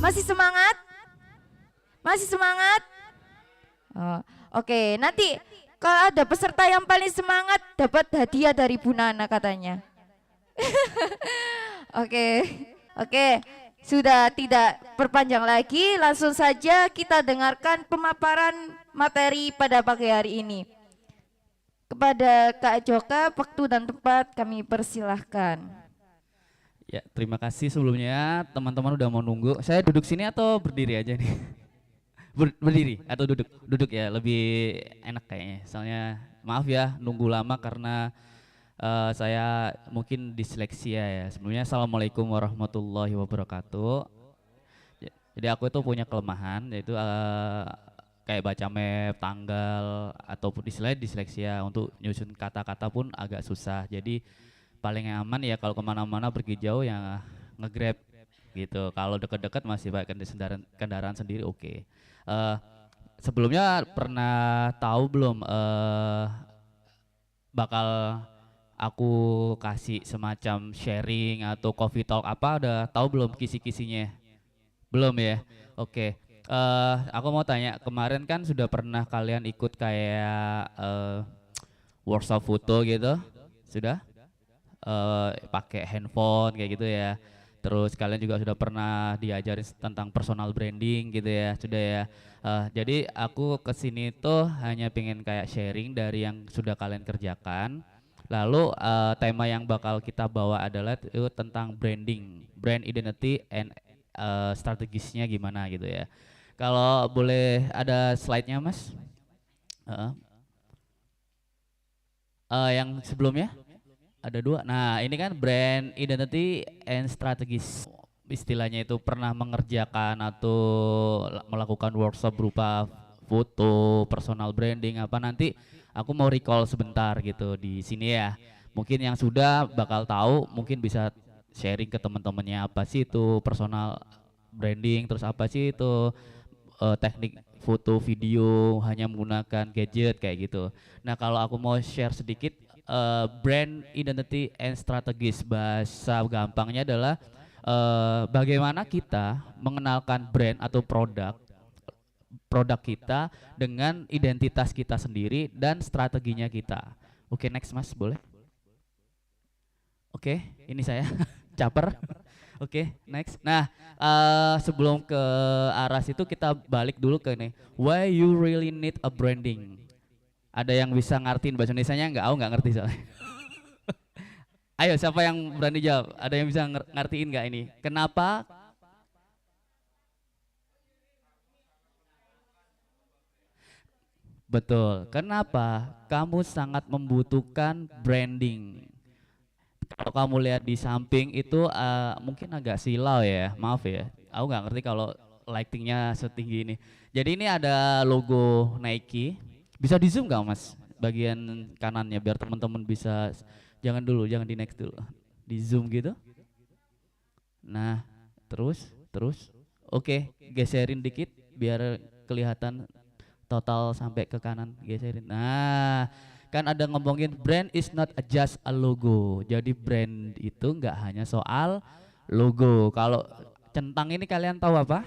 Masih semangat? Masih semangat? Oh, oke, nanti kalau ada peserta yang paling semangat dapat hadiah dari Bu Nana katanya. Oke, oke, sudah tidak perpanjang lagi, langsung saja kita dengarkan pemaparan materi pada pagi hari ini. Kepada Kak Joka, waktu dan tempat kami persilahkan. Ya, terima kasih sebelumnya teman-teman udah mau nunggu. Saya duduk sini atau berdiri aja nih? Berdiri atau duduk? Duduk ya, lebih enak kayaknya. Soalnya maaf ya nunggu lama karena saya mungkin disleksia ya. Sebelumnya Assalamualaikum warahmatullahi wabarakatuh. Jadi aku itu punya kelemahan yaitu kayak baca map, tanggal ataupun istilahnya disleksia, untuk nyusun kata-kata pun agak susah. Jadi paling aman ya kalau kemana-mana pergi jauh ya nge-Grab gitu. Kalau deket-deket masih pakai kendaraan sendiri oke. Sebelumnya pernah tahu belum bakal aku kasih semacam sharing atau coffee talk apa, udah tahu belum kisi-kisinya? Belum ya? Oke. Aku mau tanya, kemarin kan sudah pernah kalian ikut kayak workshop foto gitu? Sudah? Pakai handphone kayak gitu ya. Terus kalian juga sudah pernah diajarin tentang personal branding gitu ya, sudah ya. Jadi aku kesini tuh hanya pengen kayak sharing dari yang sudah kalian kerjakan. Lalu tema yang bakal kita bawa adalah itu tentang branding, brand identity and strategisnya gimana gitu ya. Kalau boleh ada slide-nya Mas. Yang sebelumnya ada dua. Nah ini kan brand identity and strategis, istilahnya itu pernah mengerjakan atau melakukan workshop berupa foto, personal branding apa, nanti aku mau recall sebentar gitu di sini ya. Mungkin yang sudah bakal tahu mungkin bisa sharing ke teman-temannya apa sih itu personal branding, terus apa sih itu teknik foto video hanya menggunakan gadget kayak gitu. Nah kalau aku mau share sedikit brand identity and strategis, bahasa gampangnya adalah bagaimana kita mengenalkan brand atau produk kita dengan identitas kita sendiri dan strateginya kita. Oke, next Mas, boleh? Oke, ini saya caper. Oke, next. Nah, sebelum ke arah situ kita balik dulu ke nih. Why you really need a branding? Ada yang bisa ngartiin bahasa Indonesianya nggak? Aku nggak ngerti soalnya. Ayo, siapa yang berani jawab? Ada yang bisa ngartiin nggak ini? Kenapa? Betul. Kenapa kamu sangat membutuhkan branding? Kalau kamu lihat di samping itu mungkin agak silau ya, maaf ya. Aku nggak ngerti kalau lightingnya setinggi ini. Jadi ini ada logo Nike. Bisa di zoom nggak Mas? Bagian kanannya biar teman-teman bisa. Jangan dulu, jangan di next dulu. Di zoom gitu. Nah, terus. Oke, geserin dikit biar kelihatan total sampai ke kanan, geserin. Nah, kan ada ngomongin brand is not just a logo. Jadi brand itu nggak hanya soal logo. Kalau centang ini kalian tahu apa?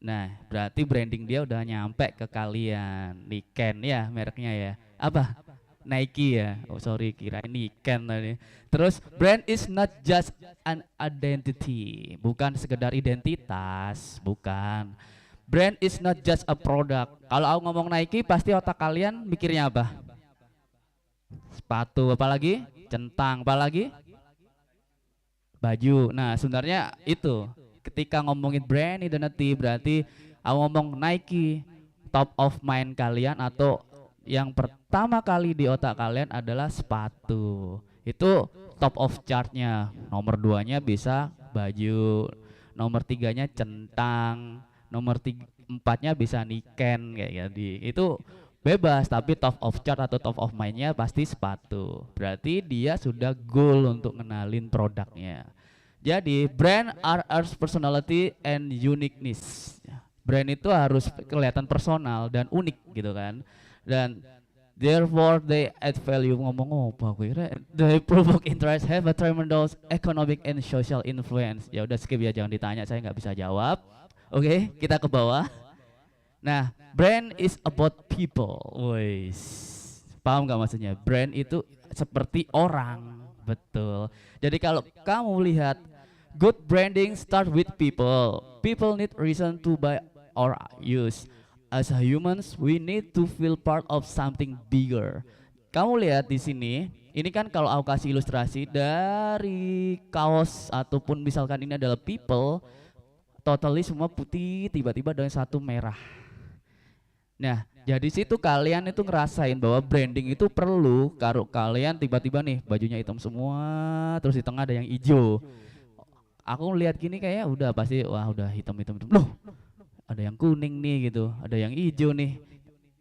Nah, berarti branding dia udah nyampe ke kalian. Niken ya mereknya ya. Apa? Nike ya. Oh sorry, kira Niken tadi. Terus brand is not just an identity. Bukan sekedar identitas, bukan. Brand is not just a product. Kalau aku ngomong Nike pasti otak kalian mikirnya apa? Sepatu, apalagi? Centang, apalagi? Baju. Nah, sebenarnya itu. Ketika ngomongin brand identity berarti aku ngomong Nike, top of mind kalian atau yang pertama kali di otak kalian adalah sepatu. Itu top of chartnya. Nomor 2-nya bisa baju, nomor 3-nya centang, nomor 4-nya bisa Niken kayak gitu. Itu bebas, tapi top of chart atau top of mind-nya pasti sepatu. Berarti dia sudah goal untuk ngenalin produknya. Jadi brand are personality and uniqueness. Brand itu harus kelihatan personal dan unik gitu kan. Dan Therefore, they add value. Ngomong apa gue kira? They provoke interest, have a tremendous economic and social influence. Ya udah skip ya, jangan ditanya, saya nggak bisa jawab. Oke, kita ke bawah. Nah, brand is about people. Wais, paham nggak maksudnya? Brand itu seperti orang, betul. Jadi kalau kamu lihat good branding start with people. People need reason to buy or use. As a humans, we need to feel part of something bigger. Kamu lihat di sini, ini kan kalau aku kasih ilustrasi dari kaos ataupun misalkan ini adalah people, totally semua putih, tiba-tiba ada satu merah. Nah, jadi situ kalian itu ngerasain bahwa branding itu perlu. Kalau kalian tiba-tiba nih bajunya hitam semua, terus di tengah ada yang hijau. Aku lihat gini kayak udah pasti wah udah hitam. Loh, ada yang kuning nih gitu, ada yang hijau nih.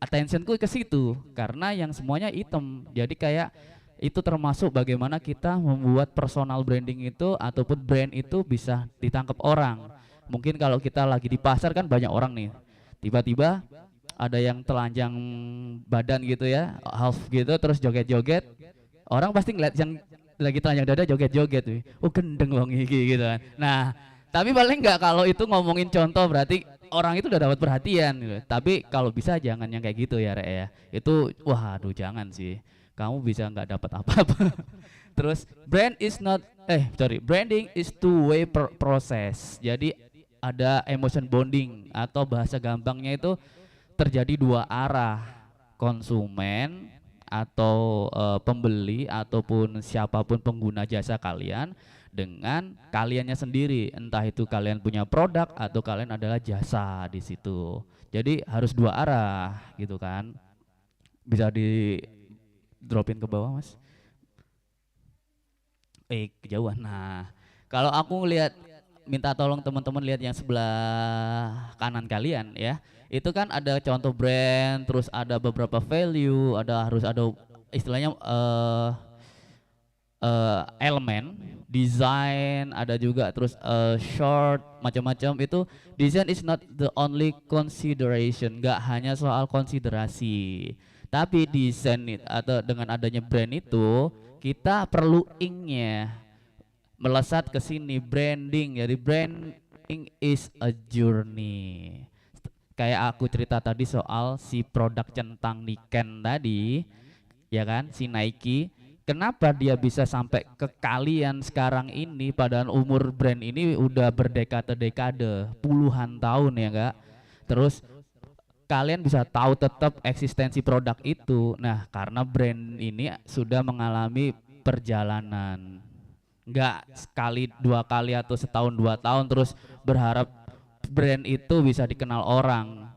Attentionku ke situ karena yang semuanya hitam. Jadi kayak itu termasuk bagaimana kita membuat personal branding itu ataupun brand itu bisa ditangkap orang. Mungkin kalau kita lagi di pasar kan banyak orang nih. Tiba-tiba ada yang telanjang badan gitu ya, half gitu terus joget-joget. Orang pasti ngeliat yang lagi telanjang dada joget-joget tuh. Oh, gendeng wong iki gitu kan. Nah, tapi paling enggak kalau itu ngomongin contoh berarti orang itu udah dapat perhatian gitu. Tapi kalau bisa jangan yang kayak gitu ya, Rek ya. Itu waduh jangan sih. Kamu bisa nggak dapat apa-apa. Terus branding is two-way process. Jadi ada emotion bonding atau bahasa gampangnya itu terjadi dua arah, konsumen atau pembeli ataupun siapapun pengguna jasa kalian dengan kaliannya sendiri, entah itu kalian punya produk atau kalian adalah jasa di situ. Jadi harus dua arah gitu kan. Bisa di dropin ke bawah mas. Kejauhan. Nah, kalau aku lihat, minta tolong teman-teman lihat yang sebelah kanan kalian ya. Itu kan ada contoh brand, terus ada beberapa value, harus ada istilahnya elemen, design, ada juga terus short, macam-macam. Itu design is not the only consideration, nggak hanya soal konsiderasi. Tapi desain atau dengan adanya brand itu kita perlu ing-nya melesat ke sini, branding. Jadi branding is a journey. Kayak aku cerita tadi soal si produk centang Niken tadi, ya kan, si Nike. Kenapa dia bisa sampai ke kalian sekarang ini, padahal umur brand ini udah berdekade-dekade, puluhan tahun ya enggak? Terus kalian bisa tahu tetap eksistensi produk itu. Nah, karena brand ini sudah mengalami perjalanan. Enggak sekali, dua kali atau setahun dua tahun terus berharap brand itu bisa dikenal orang.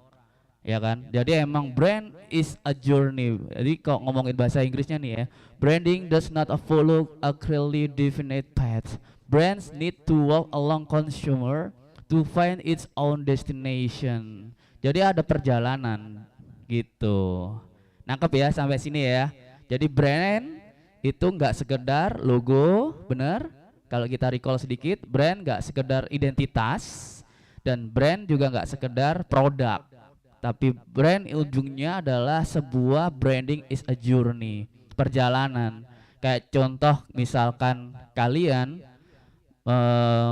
Ya kan? Jadi emang brand is a journey. Jadi kok ngomongin bahasa Inggrisnya nih ya, branding does not follow a clearly defined path. Brands need to walk along consumer to find its own destination. Jadi ada perjalanan gitu. Nangkep ya sampai sini ya. Jadi brand itu nggak sekedar logo, bener? Kalau kita recall sedikit, brand nggak sekedar identitas dan brand juga nggak sekedar produk. Tapi brand ujungnya adalah sebuah branding is a journey, perjalanan. Kayak contoh misalkan kalian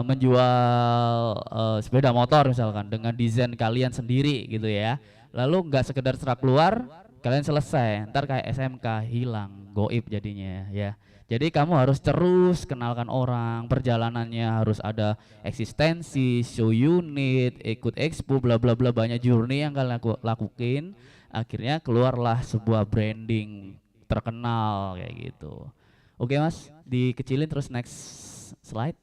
menjual sepeda motor misalkan dengan desain kalian sendiri gitu ya. Lalu nggak sekedar serak keluar, kalian selesai. Ntar kayak SMK hilang, goib jadinya ya. Jadi kamu harus terus kenalkan orang, perjalanannya harus ada eksistensi, show unit, ikut expo, bla bla bla, banyak journey yang kalian lakuin. Akhirnya keluarlah sebuah branding terkenal kayak gitu. Oke mas, dikecilin terus next slide.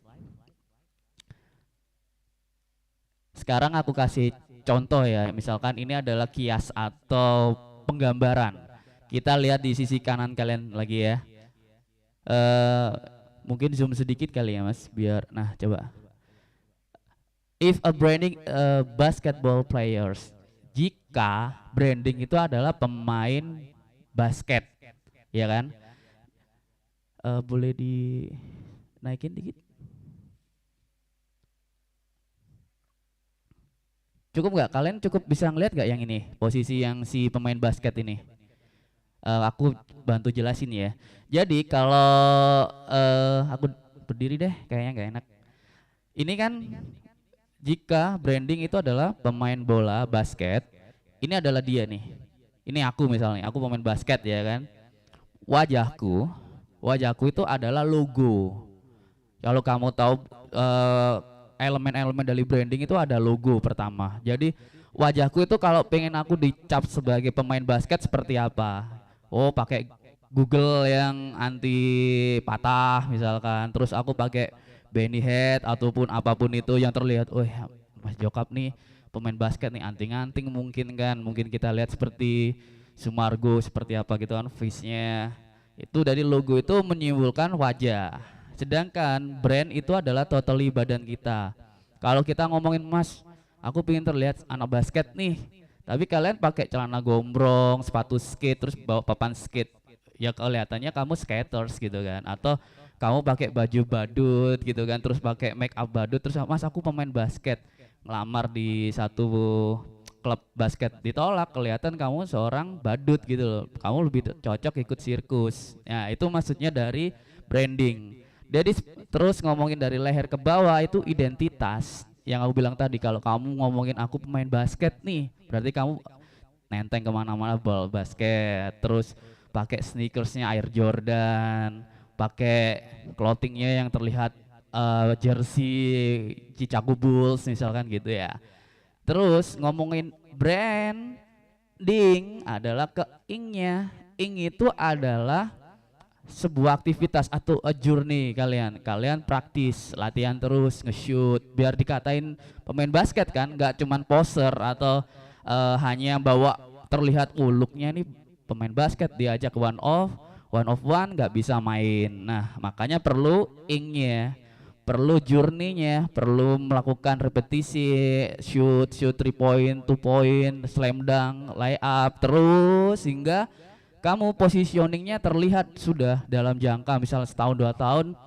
Sekarang aku kasih contoh ya, misalkan ini adalah kias atau penggambaran. Kita lihat di sisi kanan kalian lagi ya. Mungkin zoom sedikit kali ya mas, biar, nah coba. If a branding basketball players, jika branding itu adalah pemain basket, ya kan? Boleh dinaikin dikit? Cukup nggak? Kalian cukup bisa ngeliat nggak yang ini, posisi yang si pemain basket ini? Aku bantu jelasin ya. Jadi kalau aku berdiri deh, kayaknya nggak enak. Ini kan jika branding itu adalah pemain bola basket, ini adalah dia nih. Ini aku misalnya, aku pemain basket ya kan. Wajahku, wajahku itu adalah logo. Kalau kamu tahu eh, elemen-elemen dari branding itu ada logo pertama. Jadi wajahku itu kalau pengen aku dicap sebagai pemain basket seperti apa? Oh, pakai Google yang anti patah misalkan. Terus aku pakai Benny Head ataupun apapun itu yang terlihat, oh ya, Mas Jokap nih pemain basket nih anting-anting mungkin kan. Mungkin kita lihat seperti Sumargo seperti apa gitu kan face-nya. Itu dari logo itu menyimpulkan wajah. Sedangkan brand itu adalah totally badan kita. Kalau kita ngomongin Mas, aku pengen terlihat anak basket nih. Tapi kalian pakai celana gombrong, sepatu skate, terus bawa papan skate. Ya kelihatannya kamu skaters gitu kan. Atau kamu pakai baju badut gitu kan, terus pakai make up badut, terus Mas aku pemain basket. Ngelamar di satu klub basket ditolak, kelihatan kamu seorang badut gitu loh. Kamu lebih cocok ikut sirkus. Nah, itu maksudnya dari branding. Jadi terus ngomongin dari leher ke bawah itu identitas. Yang aku bilang tadi kalau kamu ngomongin aku pemain basket nih, berarti kamu nenteng kemana-mana bola basket. Terus pakai sneakersnya Air Jordan, pakai clothingnya yang terlihat jersey Chicago Bulls misalkan gitu ya. Terus ngomongin branding adalah ke ing-nya. Ing itu adalah sebuah aktivitas atau a journey kalian praktis latihan terus nge-shoot biar dikatain pemain basket kan, nggak cuman poser atau hanya bawa terlihat looknya nih pemain basket diajak one of one nggak bisa main. Nah makanya perlu ing-nya, perlu journey-nya, perlu melakukan repetisi, shoot 3 point, 2 point, slam dunk, lay up terus hingga kamu positioningnya terlihat sudah dalam jangka misal setahun 2 tahun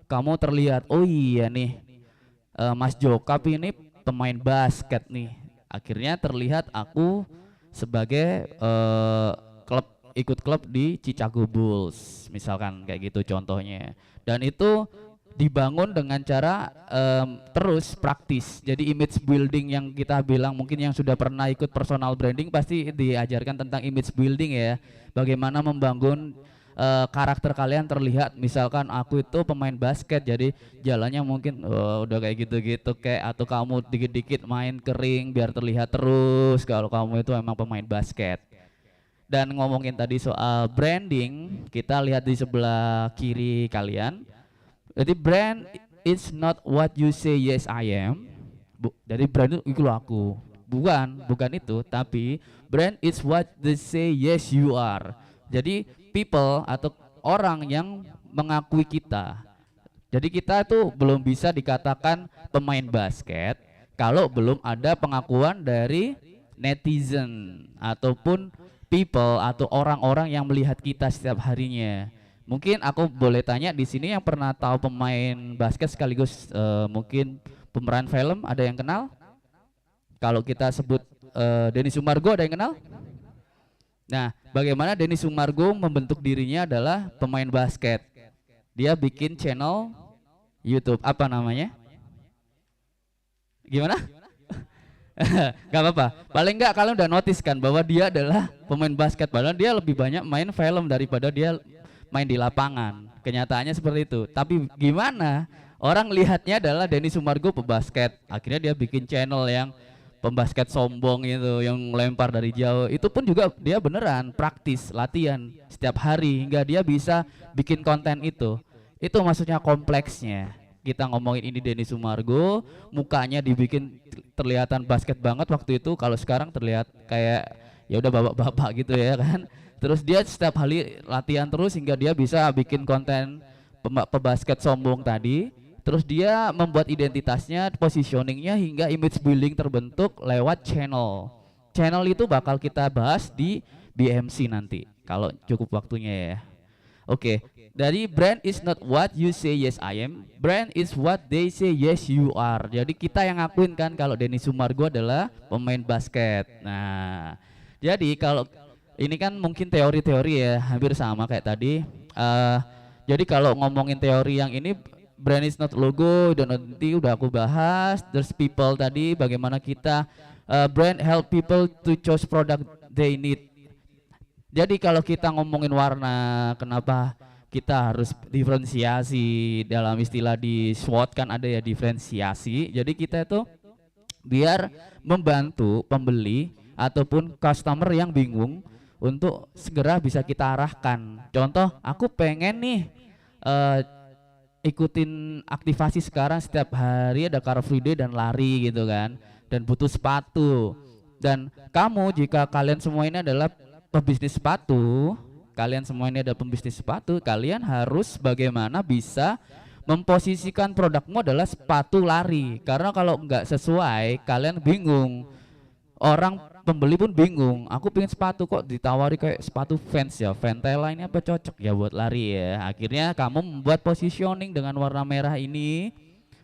kamu terlihat oh iya nih Mas Jokap ini pemain basket nih, akhirnya terlihat aku sebagai ikut klub di Chicago Bulls misalkan kayak gitu contohnya. Dan itu dibangun dengan cara terus praktis. Jadi image building yang kita bilang mungkin yang sudah pernah ikut personal branding pasti diajarkan tentang image building ya. Bagaimana membangun karakter kalian terlihat. Misalkan aku itu pemain basket jadi jalannya mungkin udah kayak gitu-gitu kayak, atau kamu dikit-dikit main kering biar terlihat terus kalau kamu itu emang pemain basket. Dan ngomongin tadi soal branding, kita lihat di sebelah kiri kalian. Jadi brand is not what you say yes I am. Jadi brand itu loh aku. Bukan itu, tapi brand is what they say yes you are. Jadi people atau orang yang mengakui kita. Jadi kita tuh belum bisa dikatakan pemain basket kalau belum ada pengakuan dari netizen ataupun people atau orang-orang yang melihat kita setiap harinya. Mungkin aku boleh tanya di sini yang pernah tahu pemain basket sekaligus mungkin pemeran film, ada yang kenal? Kalau kita sebut Denny Sumargo, ada yang kenal? Nah, bagaimana Denny Sumargo membentuk dirinya adalah pemain basket. Dia bikin channel YouTube, apa namanya? Gimana? Gak apa-apa. Paling enggak kalian udah notice kan bahwa dia adalah pemain basket, padahal dia lebih banyak main film daripada dia main di lapangan. Kenyataannya seperti itu. Tapi gimana? Orang lihatnya adalah Denny Sumargo pebasket. Akhirnya dia bikin channel yang pembasket sombong itu, yang lempar dari jauh. Itu pun juga dia beneran praktis, latihan setiap hari hingga dia bisa bikin konten itu. Itu maksudnya kompleksnya. Kita ngomongin ini Denny Sumargo, mukanya dibikin terlihatan basket banget waktu itu. Kalau sekarang terlihat kayak ya udah bapak-bapak gitu ya kan. Terus dia setiap hari latihan terus hingga dia bisa bikin konten pebasket sombong tadi. Terus dia membuat identitasnya, positioningnya hingga image building terbentuk lewat channel. Channel itu bakal kita bahas di BMC nanti kalau cukup waktunya ya. Oke, dari brand is not what you say yes I am, brand is what they say yes you are. Jadi kita yang ngakuin kan kalau Denny Sumargo adalah pemain basket. Nah, jadi kalau ini kan mungkin teori-teori ya, hampir sama kayak tadi. Eh, jadi kalau ngomongin teori yang ini, brand is not logo, identity udah aku bahas. There's people tadi, bagaimana kita brand help people to choose product they need. Jadi kalau kita ngomongin warna, kenapa kita harus diferensiasi, dalam istilah di SWOT kan ada ya diferensiasi. Jadi kita itu biar membantu pembeli ataupun customer yang bingung untuk segera bisa kita arahkan. Contoh, aku pengen nih eh, ikutin aktivasi sekarang setiap hari ada Car Free Day dan lari gitu kan, dan butuh sepatu. Dan kamu, jika kalian semua ini adalah pebisnis sepatu, kalian harus bagaimana bisa memposisikan produkmu adalah sepatu lari. Karena kalau nggak sesuai, kalian bingung, orang pembeli pun bingung. Aku pengen sepatu kok ditawari kayak sepatu Vans ya, Ventela ini apa cocok ya buat lari ya. Akhirnya kamu membuat positioning dengan warna merah ini.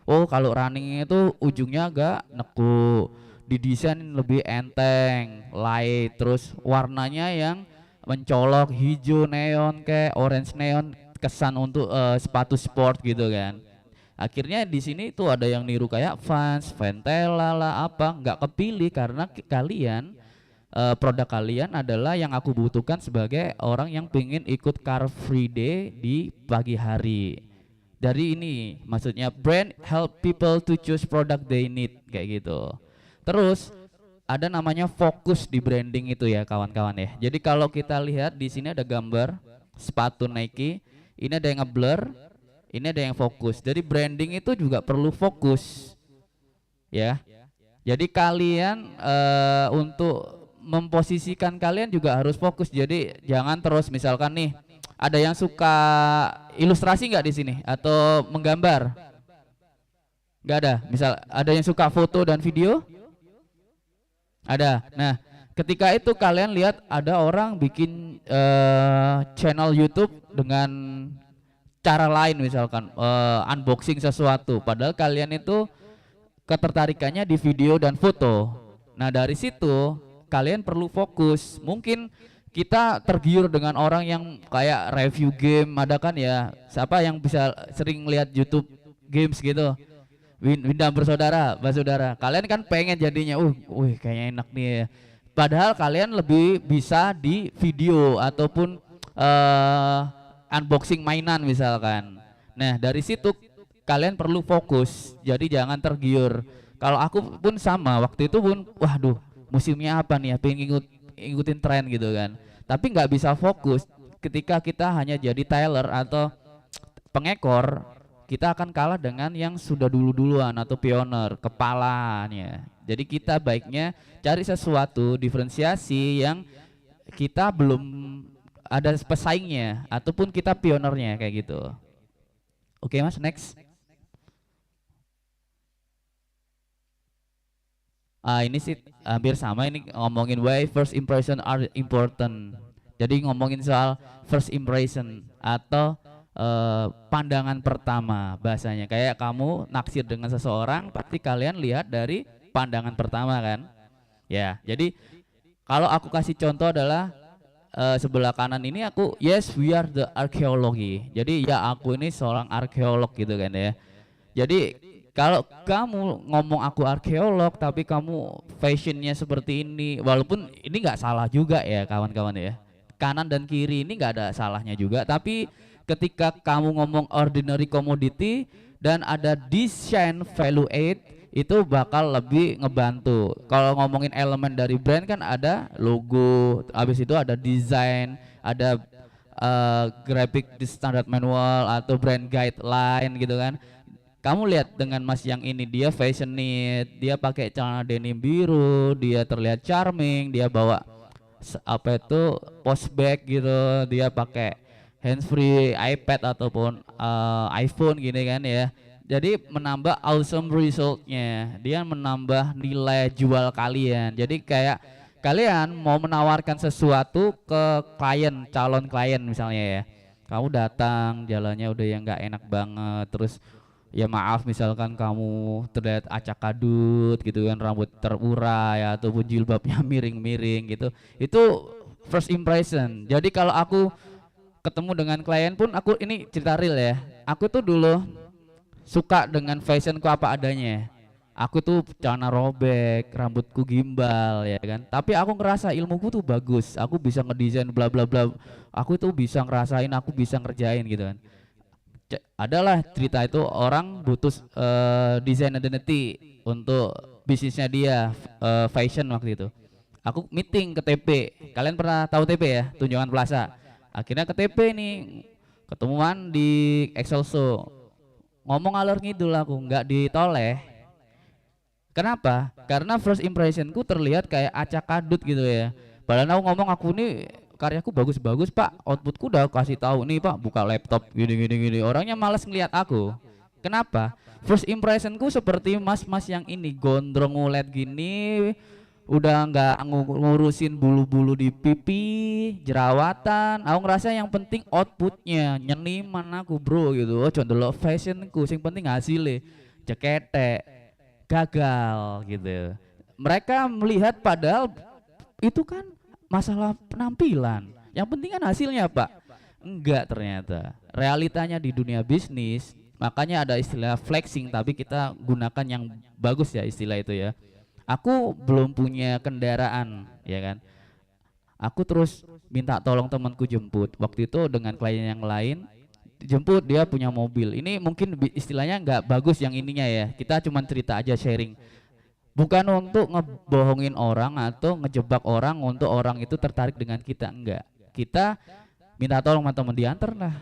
Oh, kalau running itu ujungnya agak neku, didesain lebih enteng, light, terus warnanya yang mencolok, hijau neon kayak orange neon, kesan untuk sepatu sport gitu kan. Akhirnya di sini tuh ada yang niru kayak Vans, Ventela lah apa, nggak kepilih karena kalian produk kalian adalah yang aku butuhkan sebagai orang yang pengen ikut Car Free Day di pagi hari. Dari ini maksudnya brand help people to choose product they need kayak gitu. Terus ada namanya fokus di branding itu ya kawan-kawan ya. Jadi kalau kita lihat di sini ada gambar sepatu Nike, ini ada yang ngeblur, ini ada yang fokus. Jadi branding itu juga perlu fokus ya. Jadi kalian untuk memposisikan kalian juga harus fokus. Jadi jangan terus misalkan nih ada yang suka ilustrasi nggak di sini atau menggambar? Nggak ada. Misal ada yang suka foto dan video? Ada. Nah, ketika itu kalian lihat ada orang bikin channel YouTube dengan cara lain, misalkan unboxing sesuatu, padahal kalian itu ketertarikannya di video dan foto. Nah, dari situ kalian perlu fokus. Mungkin kita tergiur dengan orang yang kayak review game, ada kan ya, siapa yang bisa sering lihat YouTube games gitu, Winda bersaudara, Basudara, kalian kan pengen jadinya, wih kayaknya enak nih ya. Padahal kalian lebih bisa di video ataupun unboxing mainan misalkan. Nah, dari situ kalian perlu fokus, jadi jangan tergiur. Kalau aku pun sama, waktu itu pun waduh musimnya apa nih ya, pengen ikutin tren gitu kan, tapi nggak bisa fokus. Ketika kita hanya jadi tailor atau pengekor, kita akan kalah dengan yang sudah duluan atau pioner kepalanya. Jadi kita baiknya cari sesuatu diferensiasi yang kita belum ada pesaingnya ataupun kita pionernya kayak gitu. Oke Mas, next. Ini sih hampir sama, ini ngomongin why first impression are important. Jadi ngomongin soal first impression atau pandangan pertama, bahasanya kayak kamu naksir dengan seseorang pasti kalian lihat dari pandangan pertama kan ya. Jadi kalau aku kasih contoh adalah sebelah kanan ini aku, yes we are the archaeology, jadi ya aku ini seorang arkeolog gitu kan ya. Jadi kalau kamu ngomong aku arkeolog tapi kamu fashionnya seperti ini, walaupun ini nggak salah juga ya kawan-kawan ya, kanan dan kiri ini nggak ada salahnya juga, tapi ketika kamu ngomong ordinary commodity dan ada design value add, itu bakal lebih ngebantu. Kalau ngomongin elemen dari brand kan ada logo, habis itu ada desain, ada graphic di standard manual atau brand guideline gitu kan. Kamu lihat dengan Mas yang ini, dia fashionate, dia pakai celana denim biru, dia terlihat charming, dia bawa apa itu post bag gitu, dia pakai handsfree iPad ataupun iPhone gini kan ya. Jadi menambah awesome resultnya, dia menambah nilai jual kalian. Jadi kayak kalian mau menawarkan sesuatu ke klien, calon klien misalnya ya, kamu datang jalannya udah yang nggak enak banget, terus ya maaf misalkan kamu terlihat acak kadut gitu kan, rambut terurai ataupun jilbabnya miring-miring gitu, itu first impression. Jadi kalau aku ketemu dengan klien pun, aku ini cerita real ya. Aku tuh dulu suka dengan fashionku apa adanya. Aku tuh celana robek, rambutku gimbal ya kan. Tapi aku ngerasa ilmuku tuh bagus. Aku bisa ngedesain bla bla bla. Aku tuh bisa ngerasain, aku bisa ngerjain gitu kan. Adalah cerita itu orang butuh design identity untuk bisnisnya dia, fashion waktu itu. Aku meeting ke TP. Kalian pernah tahu TP ya? Tunjungan Plaza. Akhirnya ke TP nih, ketemuan di Excelso. Ngomong alur ngidul aku, nggak ditoleh. Kenapa? Karena first impressionku terlihat kayak acak adut gitu ya. Padahal aku ngomong, aku nih karyaku bagus-bagus pak, outputku udah kasih tahu nih pak, buka laptop gini gini gini. Orangnya malas ngeliat aku. Kenapa? First impressionku seperti mas-mas yang ini, gondrong ngulet gini, udah nggak ngurusin bulu-bulu di pipi, jerawatan. Aku ngerasa yang penting outputnya, nyeniman aku bro gitu. Oh contoh fashionku, sing penting hasilnya, cekete, gagal gitu. Mereka melihat padahal itu kan masalah penampilan. Yang penting kan hasilnya pak. Enggak ternyata. Realitanya di dunia bisnis, makanya ada istilah flexing, tapi kita gunakan yang bagus ya istilah itu ya. Aku belum punya kendaraan, ya kan. Aku terus minta tolong temanku jemput. Waktu itu dengan klien yang lain, jemput dia punya mobil. Ini mungkin istilahnya nggak bagus yang ininya ya. Kita cuma cerita aja, sharing. Bukan untuk ngebohongin orang atau ngejebak orang untuk orang itu tertarik dengan kita, enggak. Kita minta tolong sama teman, diantar lah.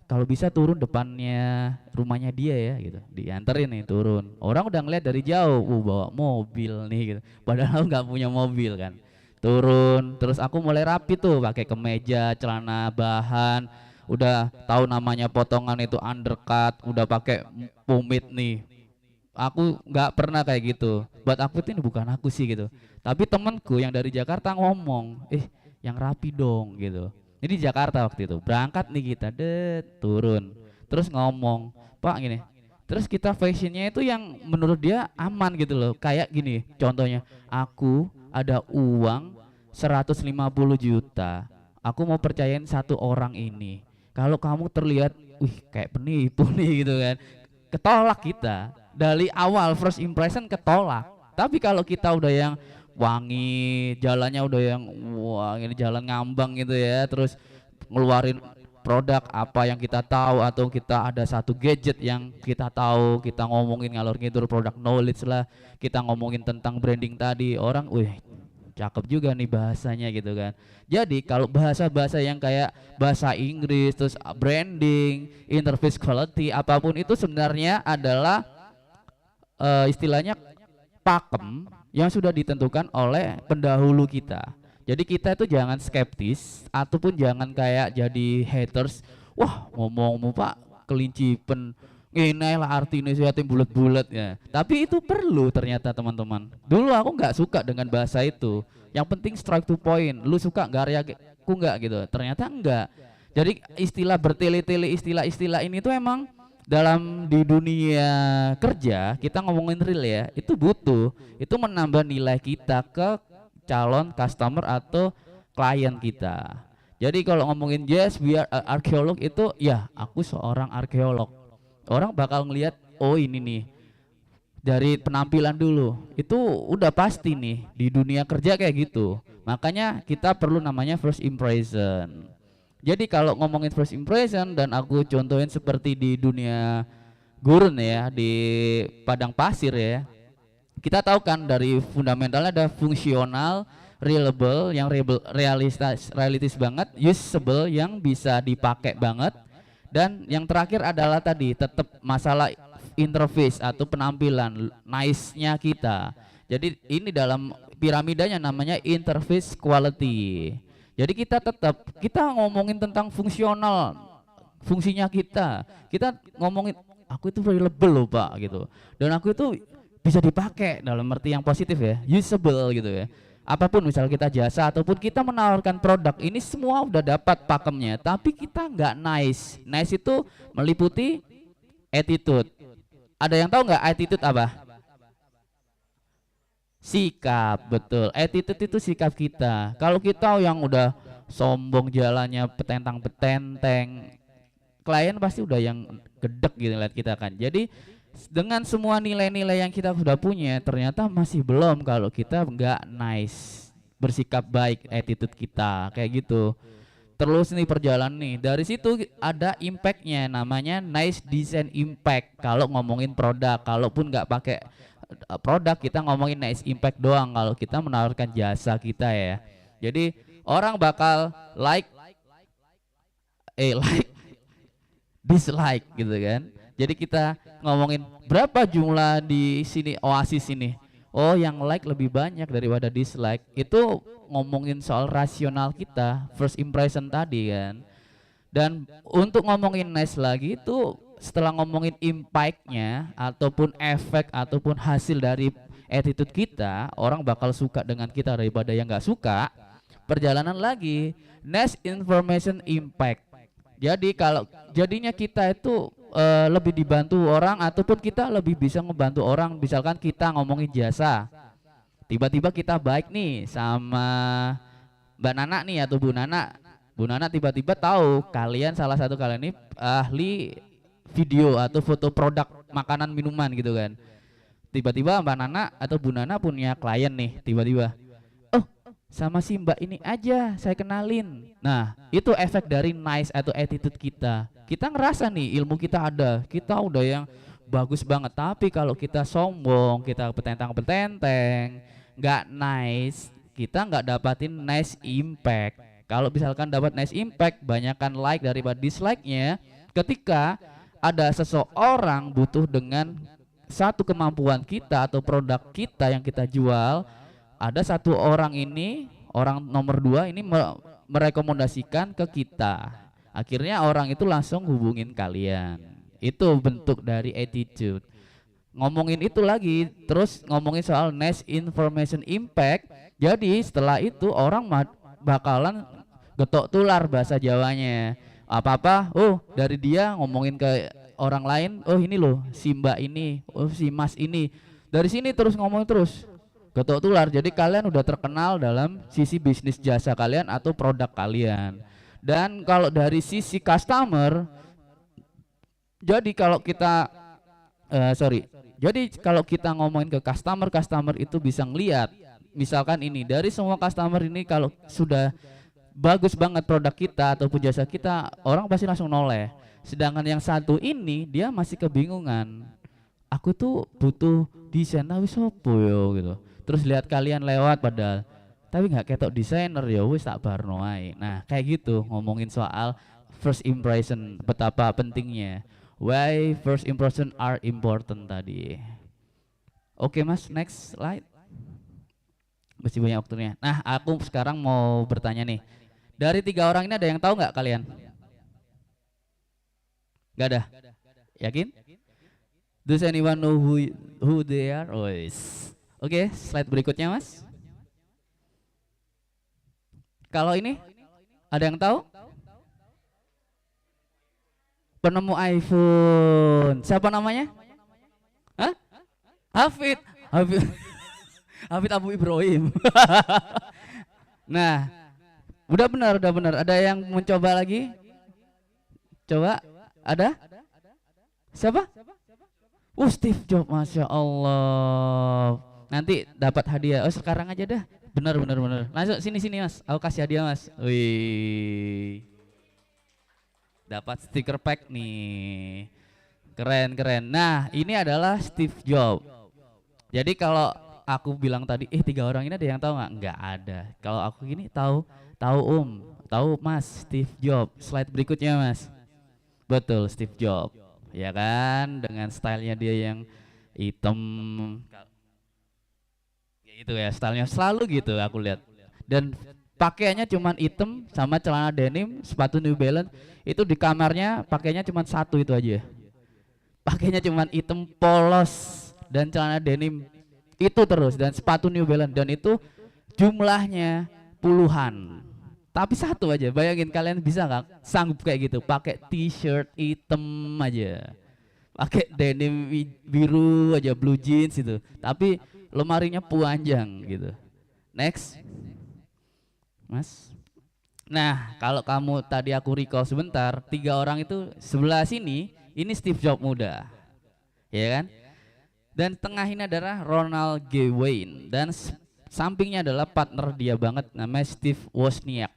Kalau bisa turun depannya rumahnya dia ya gitu. Dianterin nih turun. Orang udah ngeliat dari jauh, bawa mobil nih gitu. Padahal nggak punya mobil kan. Turun, terus aku mulai rapi tuh, pakai kemeja, celana bahan, udah tahu namanya potongan itu undercut, udah pakai pomade nih. Aku nggak pernah kayak gitu. Buat aku ini bukan aku sih gitu. Tapi temanku yang dari Jakarta ngomong, yang rapi dong gitu. Jadi di Jakarta waktu itu berangkat nih kita, turun, terus ngomong, Pak gini. Terus kita fashionnya itu yang menurut dia aman gitu loh. Kayak gini, contohnya, aku ada uang 150 juta. Aku mau percayain satu orang ini. Kalau kamu terlihat, kayak penipu nih gitu kan. Ketolak kita. Dari awal first impression ketolak. Tapi kalau kita udah yang wangi, jalannya udah yang wah ini jalan ngambang gitu ya, terus ngeluarin produk apa yang kita tahu, atau kita ada satu gadget yang kita tahu, kita ngomongin ngalor ngidul produk knowledge lah, kita ngomongin tentang branding tadi, orang cakep juga nih bahasanya gitu kan. Jadi kalau bahasa-bahasa yang kayak bahasa Inggris, terus branding, interface quality, apapun itu sebenarnya adalah istilahnya pakem yang sudah ditentukan oleh pendahulu kita. Jadi kita itu jangan skeptis ataupun jangan kayak jadi haters. Wah ngomong pak kelinci pen ini lah artinya siatin bulat-bulat ya. Tapi itu perlu ternyata teman-teman. Dulu aku nggak suka dengan bahasa itu. Yang penting strike to point. Lu suka karya aku nggak gitu. Ternyata enggak. Jadi istilah bertele-tele, istilah-istilah ini tuh emang dalam di dunia kerja kita ngomongin real ya, itu butuh, itu menambah nilai kita ke calon customer atau klien kita. Jadi kalau ngomongin yes we are arkeolog itu ya aku seorang arkeolog, orang bakal ngelihat oh ini nih dari penampilan dulu, itu udah pasti nih di dunia kerja kayak gitu. Makanya kita perlu namanya first impression. Jadi kalau ngomongin first impression dan aku contohin seperti di dunia gurun ya, di padang pasir ya. Kita tahu kan dari fundamentalnya ada fungsional, reliable yang realistis banget, usable yang bisa dipakai banget, dan yang terakhir adalah tadi tetap masalah interface atau penampilan nice-nya kita. Jadi ini dalam piramidanya namanya interface quality. Jadi kita tetap kita ngomongin tentang fungsional, fungsinya kita ngomongin aku itu reliable loh pak gitu, dan aku itu bisa dipakai dalam arti yang positif ya, usable gitu ya. Apapun misal kita jasa ataupun kita menawarkan produk, ini semua udah dapat pakemnya, tapi kita nggak nice. Nice itu meliputi attitude. Ada yang tahu nggak attitude apa? Sikap, betul. Attitude itu sikap kita. Kalau kita yang udah sombong jalannya petentang-petenteng, klien pasti udah yang gedek gitu lihat kita kan. Jadi dengan semua nilai-nilai yang kita sudah punya ternyata masih belum kalau kita nggak nice, bersikap baik, attitude kita kayak gitu. Terus nih perjalanan nih, dari situ ada impactnya, namanya nice design impact. Kalau ngomongin produk, kalaupun nggak pakai produk, kita ngomongin nice impact doang kalau kita menawarkan jasa kita ya. Jadi orang bakal like dislike gitu kan. Jadi kita ngomongin berapa jumlah di sini Oasis ini. Oh, yang like lebih banyak daripada dislike. Itu ngomongin soal rasional kita, first impression tadi kan. Dan untuk ngomongin nice lagi itu setelah ngomongin impact-nya ataupun efek ataupun hasil dari attitude kita, orang bakal suka dengan kita daripada yang nggak suka. Perjalanan lagi, nice information impact. Jadi kalau jadinya kita itu lebih dibantu orang ataupun kita lebih bisa ngebantu orang. Misalkan kita ngomongin jasa, tiba-tiba kita baik nih sama Mbak Nana nih atau Bu Nana. Bu Nana tiba-tiba tahu kalian salah satu kalian ini ahli video atau foto produk makanan minuman gitu kan. Tiba-tiba Mbak Nana atau Bu Nana punya klien nih, tiba-tiba sama si Mbak ini aja saya kenalin. Nah, itu efek dari nice atau attitude kita. Kita ngerasa nih ilmu kita ada, kita udah yang bagus banget. Tapi kalau kita sombong, kita petentang-petenteng, nggak nice, kita nggak dapatin nice impact. Kalau misalkan dapat nice impact, banyakkan like daripada dislike-nya. Ketika ada seseorang butuh dengan satu kemampuan kita atau produk kita yang kita jual, ada satu orang ini, orang nomor 2 ini merekomendasikan ke kita. Akhirnya orang itu langsung hubungin kalian. Itu bentuk dari attitude. Ngomongin itu lagi, terus ngomongin soal nice information impact. Jadi setelah itu orang bakalan getok tular bahasa Jawanya. Apa-apa, dari dia ngomongin ke orang lain, ini loh si Mbak ini, si Mas ini. Dari sini terus ngomong terus. Getok tular, jadi kalian udah terkenal dalam sisi bisnis jasa kalian atau produk kalian. Dan kalau dari sisi customer, jadi kalau kita jadi kalau kita ngomongin ke customer itu bisa ngeliat, misalkan ini dari semua customer ini kalau sudah bagus banget produk kita ataupun jasa kita, orang pasti langsung noleh. Sedangkan yang satu ini dia masih kebingungan. Aku tuh butuh desain wis opo yo gitu. Terus lihat kalian lewat padahal tapi nggak ketok desainer ya wis tak barno ae. Nah, kayak gitu ngomongin soal first impression, betapa pentingnya. Why first impression are important tadi. Oke, Mas, next slide. Masih banyak waktunya. Nah, aku sekarang mau bertanya nih. Dari 3 orang ini ada yang tahu nggak kalian? Nggak ada. Yakin? Does anyone know who they are? Oke, slide berikutnya, Mas. Kalau ini ada yang tahu? Penemu iPhone. Siapa namanya? Hah? Hafid. Hafid Abu Ibrahim. Nah, udah benar. Ada yang mencoba lagi? Coba, ada? Siapa? Steve Jobs, Masya Allah. Nanti dapat hadiah. Sekarang aja dah. Benar. Langsung sini Mas. Aku kasih hadiah, Mas. Wih. Dapat stiker pack nih. Keren. Nah, ini adalah Steve Jobs. Jadi kalau aku bilang tadi, 3 orang ini ada yang tahu nggak? Nggak ada. Kalau aku gini tahu Mas, Steve Jobs. Slide berikutnya, Mas. Betul, Steve Jobs. Ya kan, dengan stylenya dia yang hitam. Itu ya, stylenya selalu gitu aku lihat. Dan pakaiannya cuman hitam sama celana denim, sepatu New Balance. Itu di kamarnya pakainya cuman satu itu aja. Pakainya cuman hitam polos dan celana denim itu terus dan sepatu New Balance, dan itu jumlahnya puluhan. Tapi satu aja, bayangin kalian bisa nggak sanggup kayak gitu, pakai t-shirt hitam aja, pakai denim biru aja, blue jeans itu, tapi lemarinya panjang gitu. Next, Mas. Nah, kalau kamu tadi aku recall sebentar, 3 orang itu sebelah sini, ini Steve Jobs muda, ya kan? Dan tengah ini adalah Ronald G. Wayne dan sampingnya adalah partner dia banget namanya Steve Wozniak.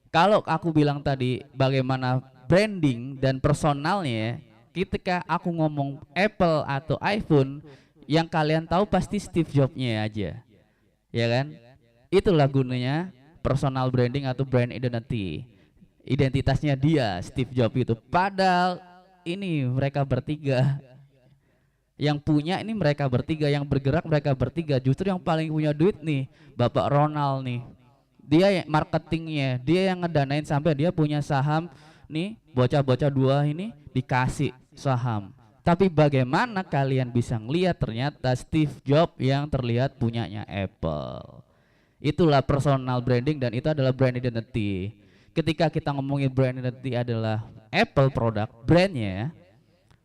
Kalau aku bilang tadi bagaimana branding dan personalnya, ketika aku ngomong Apple atau iPhone, yang kalian tahu pasti Steve Jobs-nya aja, ya kan? Itulah gunanya personal branding atau brand identity. Identitasnya dia Steve Jobs itu. Padahal ini mereka bertiga yang punya, ini mereka bertiga yang bergerak, mereka bertiga. Justru yang paling punya duit nih Bapak Ronald nih. Dia yang marketingnya, dia yang ngedanain sampai dia punya saham nih. Bocah-bocah dua ini dikasih saham. Tapi bagaimana kalian bisa ngelihat ternyata Steve Jobs yang terlihat punyanya Apple. Itulah personal branding dan itu adalah brand identity. Ketika kita ngomongin brand identity adalah Apple produk, brandnya,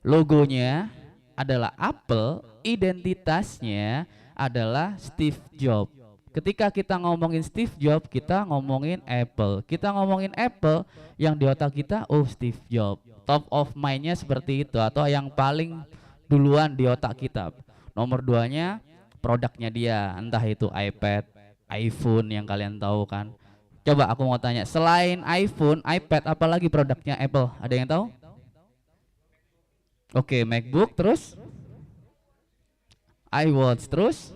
logonya adalah Apple, identitasnya adalah Steve Jobs. Ketika kita ngomongin Steve Jobs, kita ngomongin Apple. Kita ngomongin Apple, yang di otak kita, oh Steve Jobs. Top of mind-nya seperti itu, atau yang paling duluan di otak kita. Nomor duanya produknya dia, entah itu iPad, iPhone yang kalian tahu kan. Coba aku mau tanya, selain iPhone, iPad, apalagi produknya Apple? Ada yang tahu? Oke, MacBook, terus iWatch, terus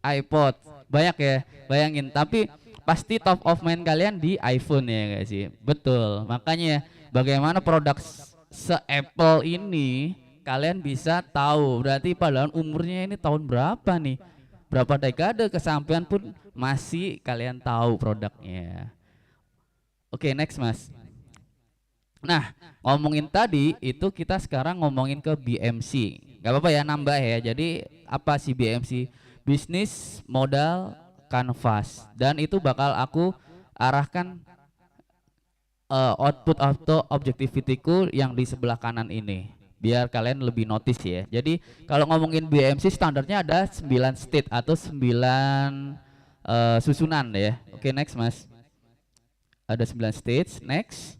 iPod. Banyak ya, bayangin. Tapi pasti top of mind kalian di iPhone ya guys sih. Betul. Makanya bagaimana produk se-Apple ini kalian bisa tahu. Berarti padahal umurnya ini tahun berapa nih? Berapa dekade kesampaian pun masih kalian tahu produknya. Oke, next Mas. Nah, ngomongin tadi itu kita sekarang ngomongin ke BMC. Gak apa-apa ya, nambah ya. Jadi apa sih BMC? Bisnis modal canvas. Dan itu bakal aku arahkan output auto objectivity-ku yang di sebelah kanan ini, biar kalian lebih notice ya. Jadi kalau ngomongin BMC standarnya ada 9 state atau 9 susunan ya. Oke, next Mas. Ada 9 stage. Next.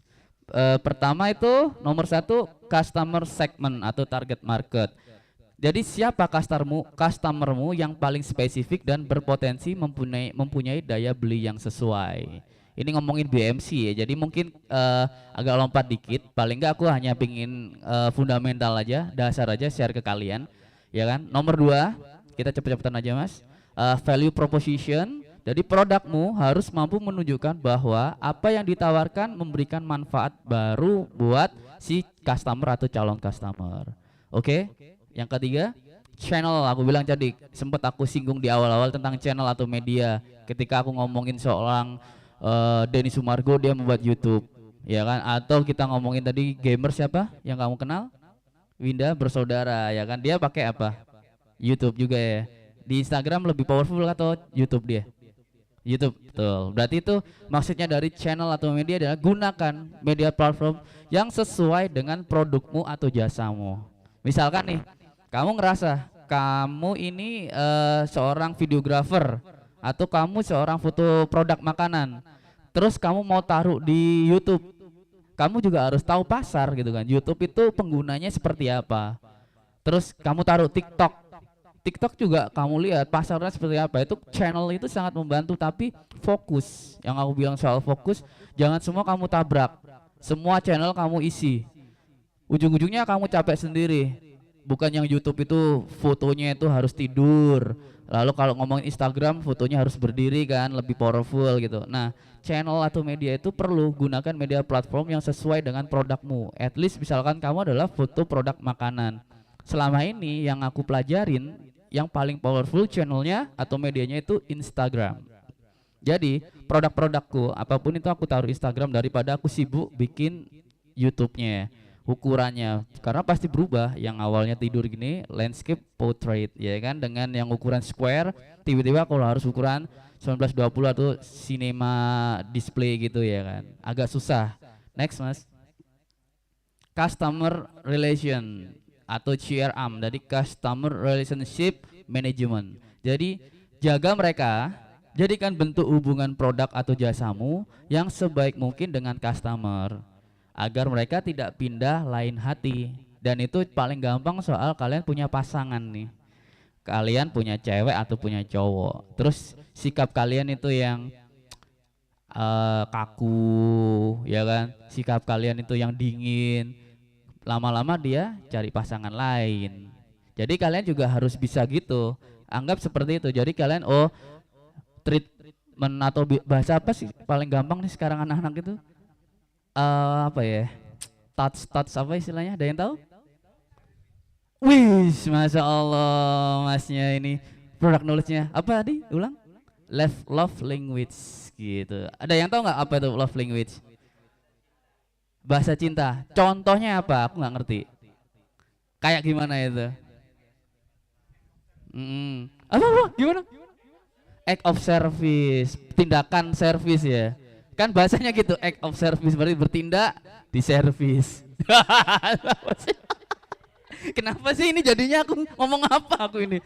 Pertama itu nomor 1 customer segment atau target market. Jadi siapa customermu yang paling spesifik dan berpotensi mempunyai daya beli yang sesuai. Ini ngomongin BMC ya. Jadi mungkin agak lompat dikit. Paling enggak aku hanya pingin fundamental aja, dasar aja share ke kalian, ya kan. Nomor 2, kita cepet-cepetan aja Mas. Value proposition. Jadi produkmu harus mampu menunjukkan bahwa apa yang ditawarkan memberikan manfaat baru buat si customer atau calon customer. Oke? Yang ketiga, channel. Aku bilang tadi, sempat aku singgung di awal-awal tentang channel atau media. Ketika aku ngomongin seorang Denny Sumargo, dia membuat YouTube, ya kan? Atau kita ngomongin tadi gamer siapa yang kamu kenal? Winda Bersaudara, ya kan? Dia pakai apa? YouTube juga ya. Di Instagram lebih powerful atau YouTube dia? YouTube, betul. Berarti itu maksudnya dari channel atau media adalah gunakan media platform yang sesuai dengan produkmu atau jasamu. Misalkan nih, kamu ngerasa kamu ini seorang videographer atau kamu seorang foto produk makanan, terus kamu mau taruh di YouTube, kamu juga harus tahu pasar gitu kan. YouTube itu penggunanya seperti apa. Terus kamu taruh TikTok juga kamu lihat pasarnya seperti apa. Itu channel itu sangat membantu, tapi fokus. Yang aku bilang soal fokus, jangan semua kamu tabrak, semua channel kamu isi. Ujung-ujungnya kamu capek sendiri. Bukan yang YouTube itu fotonya itu harus tidur. Lalu kalau ngomongin Instagram fotonya harus berdiri kan, lebih powerful gitu. Nah, channel atau media itu perlu gunakan media platform yang sesuai dengan produkmu. At least misalkan kamu adalah foto produk makanan. Selama ini yang aku pelajarin, yang paling powerful channelnya atau medianya itu Instagram. Jadi produk-produkku apapun itu aku taruh Instagram daripada aku sibuk bikin YouTube-nya. Ukurannya karena pasti berubah, yang awalnya tidur gini landscape portrait ya kan, dengan yang ukuran square tiba-tiba kalau harus ukuran 1920 atau cinema display gitu ya kan, agak susah. Next Mas. Customer relation atau CRM, jadi customer relationship management. Jadi jaga mereka, Jadikan bentuk hubungan produk atau jasamu yang sebaik mungkin dengan customer agar mereka tidak pindah lain hati. Dan itu paling gampang soal kalian punya pasangan nih. Kalian punya cewek atau punya cowok. Terus sikap kalian itu yang kaku, ya kan? Sikap kalian itu yang dingin. Lama-lama dia cari pasangan lain. Jadi kalian juga harus bisa gitu. Anggap seperti itu. Jadi kalian treatment atau bahasa apa sih paling gampang nih sekarang anak-anak itu? Apa ya? Touch apa istilahnya? Ada yang tahu? Wih, masya Allah, masnya ini produk knowledge-nya apa tadi? Ulang? Love language gitu. Ada yang tahu nggak apa itu love language? Bahasa cinta. Contohnya apa? Aku nggak ngerti. Kayak gimana itu? Apa? Gimana? Act of service, tindakan service ya. Kan bahasanya gitu, act of service berarti bertindak di service. Kenapa sih ini jadinya aku ngomong apa aku ini?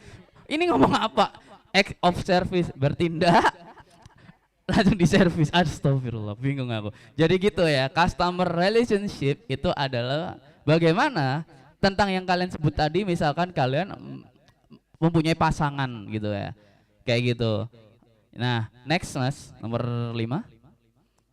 Ini ngomong apa? Act of service, bertindak langsung di service. Astagfirullah, bingung aku. Jadi gitu ya, customer relationship itu adalah bagaimana tentang yang kalian sebut tadi, misalkan kalian mempunyai pasangan gitu ya. Kayak gitu. Nah, next mas, nomor 5.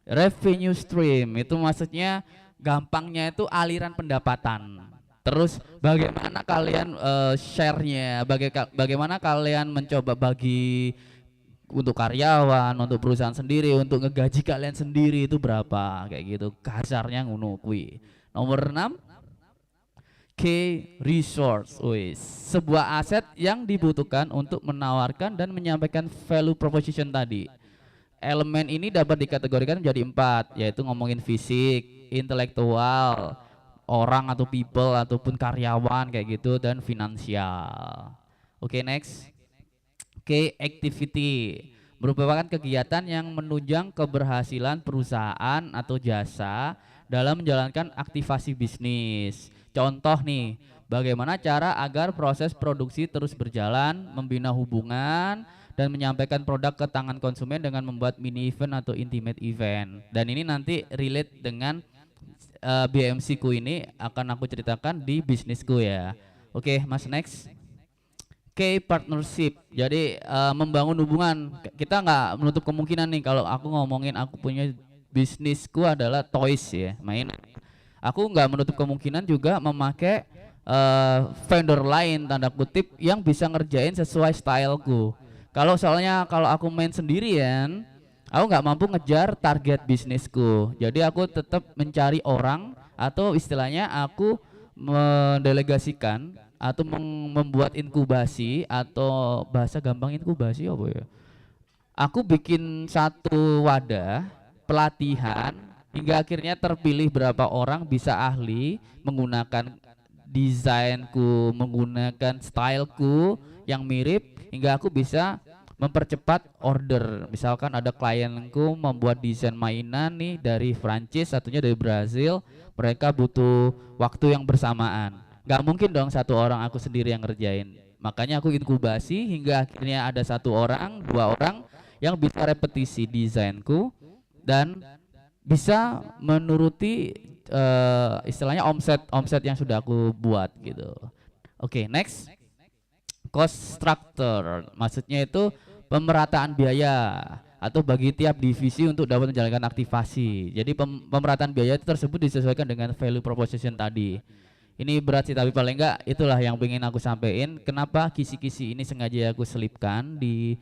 Revenue stream itu maksudnya gampangnya itu aliran pendapatan. Terus bagaimana kalian share-nya, bagaimana kalian mencoba bagi untuk karyawan, untuk perusahaan sendiri, untuk ngegaji kalian sendiri itu berapa, kayak gitu. Kasarnya ngono kuwi. Nomor 6, key resource, sebuah aset yang dibutuhkan untuk menawarkan dan menyampaikan value proposition tadi. Elemen ini dapat dikategorikan menjadi 4, yaitu ngomongin fisik, intelektual, orang atau people ataupun karyawan kayak gitu, dan finansial. Oke, next. Key activity merupakan kegiatan yang menunjang keberhasilan perusahaan atau jasa dalam menjalankan aktivasi bisnis. Contoh nih, bagaimana cara agar proses produksi terus berjalan, membina hubungan, dan menyampaikan produk ke tangan konsumen dengan membuat mini event atau intimate event. Dan ini nanti relate dengan BMC ku ini akan aku ceritakan di bisnisku ya. Oke, Mas, next. Key partnership. Jadi membangun hubungan. Kita nggak menutup kemungkinan nih kalau aku ngomongin aku punya bisnisku adalah toys ya, main. Aku nggak menutup kemungkinan juga memakai vendor lain tanda kutip yang bisa ngerjain sesuai styleku. Kalau soalnya kalau aku main sendirian, aku nggak mampu ngejar target bisnisku. Jadi aku tetap mencari orang atau istilahnya aku mendelegasikan atau membuat inkubasi, atau bahasa gampang inkubasi apa ya? Aku bikin satu wadah pelatihan hingga akhirnya terpilih berapa orang bisa ahli menggunakan desainku, menggunakan styleku yang mirip, hingga aku bisa mempercepat order. Misalkan ada klienku membuat desain mainan nih dari Prancis, satunya dari Brazil, mereka butuh waktu yang bersamaan. Gak mungkin dong satu orang aku sendiri yang ngerjain. Makanya aku inkubasi hingga akhirnya ada 1 orang, 2 orang yang bisa repetisi desainku dan bisa menuruti istilahnya omset yang sudah aku buat gitu. Oke, next. Cost structure, maksudnya itu pemerataan biaya atau bagi tiap divisi untuk dapat menjalankan aktivasi. Jadi pemerataan biaya itu tersebut disesuaikan dengan value proposition tadi. Ini berat sih, tapi paling enggak itulah yang pengen aku sampaikan. Kenapa kisi-kisi ini sengaja aku selipkan di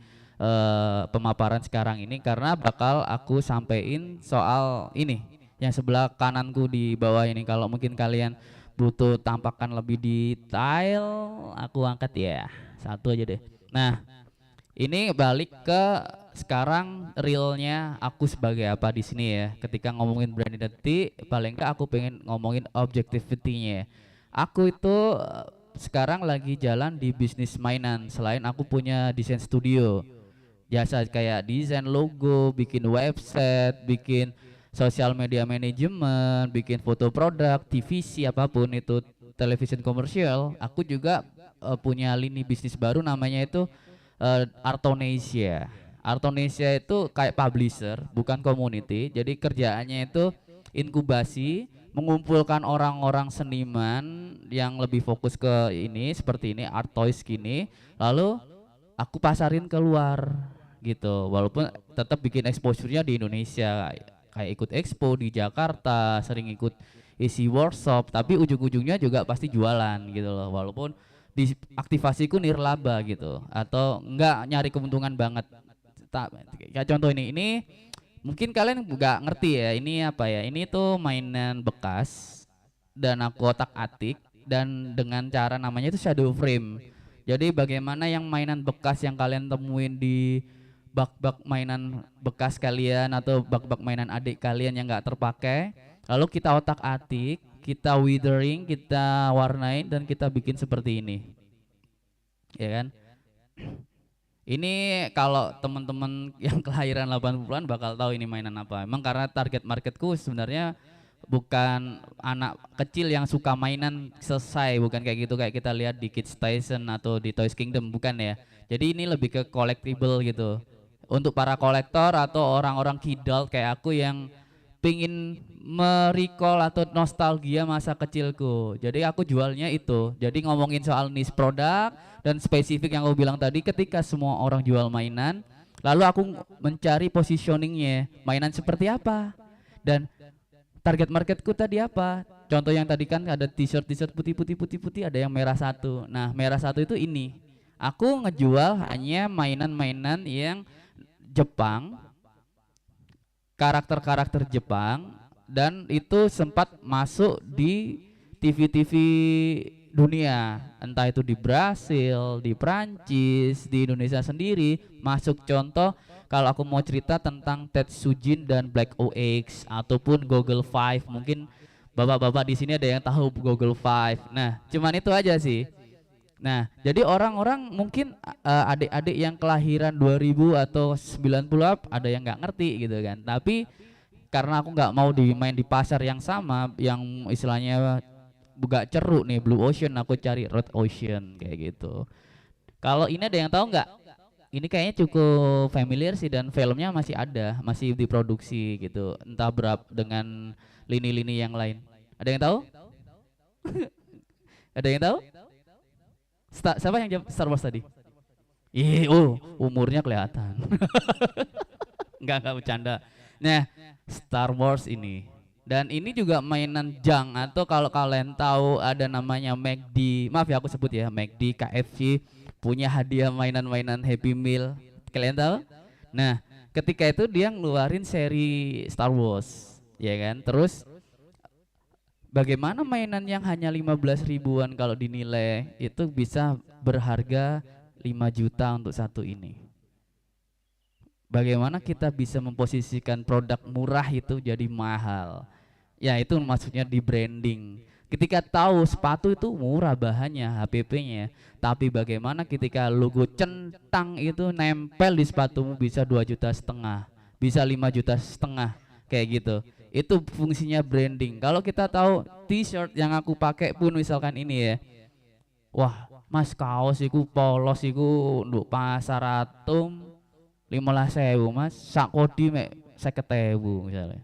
pemaparan sekarang ini, karena bakal aku sampaikan soal ini yang sebelah kananku di bawah ini. Kalau mungkin kalian butuh tampakan lebih detail, aku angkat ya, 1 aja deh. Nah, ini balik ke sekarang realnya aku sebagai apa di sini ya. Ketika ngomongin brand identity, paling enggak aku pengen ngomongin objectivity-nya. Aku itu sekarang lagi jalan di bisnis mainan. Selain aku punya desain studio, jasa kayak desain logo, bikin website, bikin sosial media manajemen, bikin foto produk, TVC apapun itu, television komersial. Aku juga punya lini bisnis baru namanya itu Artonesia. Artonesia itu kayak publisher, bukan community. Jadi kerjaannya itu inkubasi, mengumpulkan orang-orang seniman yang lebih fokus ke ini seperti ini art toys gini. Lalu aku pasarin keluar gitu. Walaupun tetap bikin exposure-nya di Indonesia, kayak ikut expo di Jakarta, sering ikut isi workshop, tapi ujung-ujungnya juga pasti jualan gitu loh. Walaupun di aktivasiku nirlaba gitu atau enggak nyari keuntungan banget. Kayak contoh ini mungkin kalian nggak ngerti ya ini apa ya, ini tuh mainan bekas dan aku otak-atik dan dengan cara namanya itu shadow frame. Jadi bagaimana yang mainan bekas yang kalian temuin di bak-bak mainan bekas kalian atau bak-bak mainan adik kalian yang nggak terpakai, lalu kita otak-atik, kita withering, kita warnain dan kita bikin seperti ini, ya kan? Ini kalau teman-teman yang kelahiran 80-an bakal tahu ini mainan apa. Emang karena target marketku sebenarnya bukan anak kecil yang suka mainan selesai, bukan kayak gitu kayak kita lihat di Kids Station atau di Toys Kingdom, bukan ya. Jadi ini lebih ke collectible gitu. Untuk para kolektor atau orang-orang kidal kayak aku yang pingin merecall atau nostalgia masa kecilku. Jadi aku jualnya itu. Jadi ngomongin soal niche produk dan spesifik yang aku bilang tadi, ketika semua orang jual mainan, lalu aku mencari positioningnya, mainan seperti apa dan target marketku tadi apa. Contoh yang tadi kan ada t-shirt putih, ada yang merah satu. Nah merah satu itu ini. Aku ngejual hanya mainan-mainan yang Jepang, karakter-karakter Jepang, dan itu sempat masuk di TV-TV dunia, entah itu di Brasil, di Prancis, di Indonesia sendiri masuk. Contoh kalau aku mau cerita tentang Tetsujin dan Black OX ataupun Google Five, mungkin bapak-bapak di sini ada yang tahu Google Five. Nah, cuman itu aja sih. Nah, jadi orang-orang mungkin adik-adik yang kelahiran 2000 atau 90 ada yang nggak ngerti gitu kan. Tapi karena aku nggak mau dimain di pasar yang sama, yang istilahnya buka ceruk nih, Blue Ocean, aku cari Red Ocean kayak gitu. Kalau ini ada yang tahu nggak? Ini kayaknya cukup familiar sih dan filmnya masih ada, masih diproduksi gitu. Entah berapa dengan lini-lini yang lain. Ada yang tahu? Ada yang tahu? Siapa yang jawab Star Wars tadi? Umurnya kelihatan. Enggak bercanda. Nah, Star Wars ini. Dan ini juga mainan junk, atau kalau kalian tahu ada namanya McD. Maaf ya aku sebut ya, McD, KFC punya hadiah mainan-mainan Happy Meal. Kalian tahu? Nah, ketika itu dia ngeluarin seri Star Wars, ya kan? Terus bagaimana mainan yang hanya 15 ribuan kalau dinilai itu bisa berharga 5 juta untuk satu ini. Bagaimana kita bisa memposisikan produk murah itu jadi mahal? Ya itu maksudnya di branding. Ketika tahu sepatu itu murah bahannya, HPP-nya, tapi bagaimana ketika logo centang itu nempel di sepatumu bisa 2,5 juta, bisa 5,5 juta, kayak gitu. Itu fungsinya branding. Kalau kita tahu t-shirt yang aku pakai pun misalkan ini ya, wah mas kaos iku polos iku nduk pasar Atom 15.000 mas, sakodi mek 50.000 misalnya.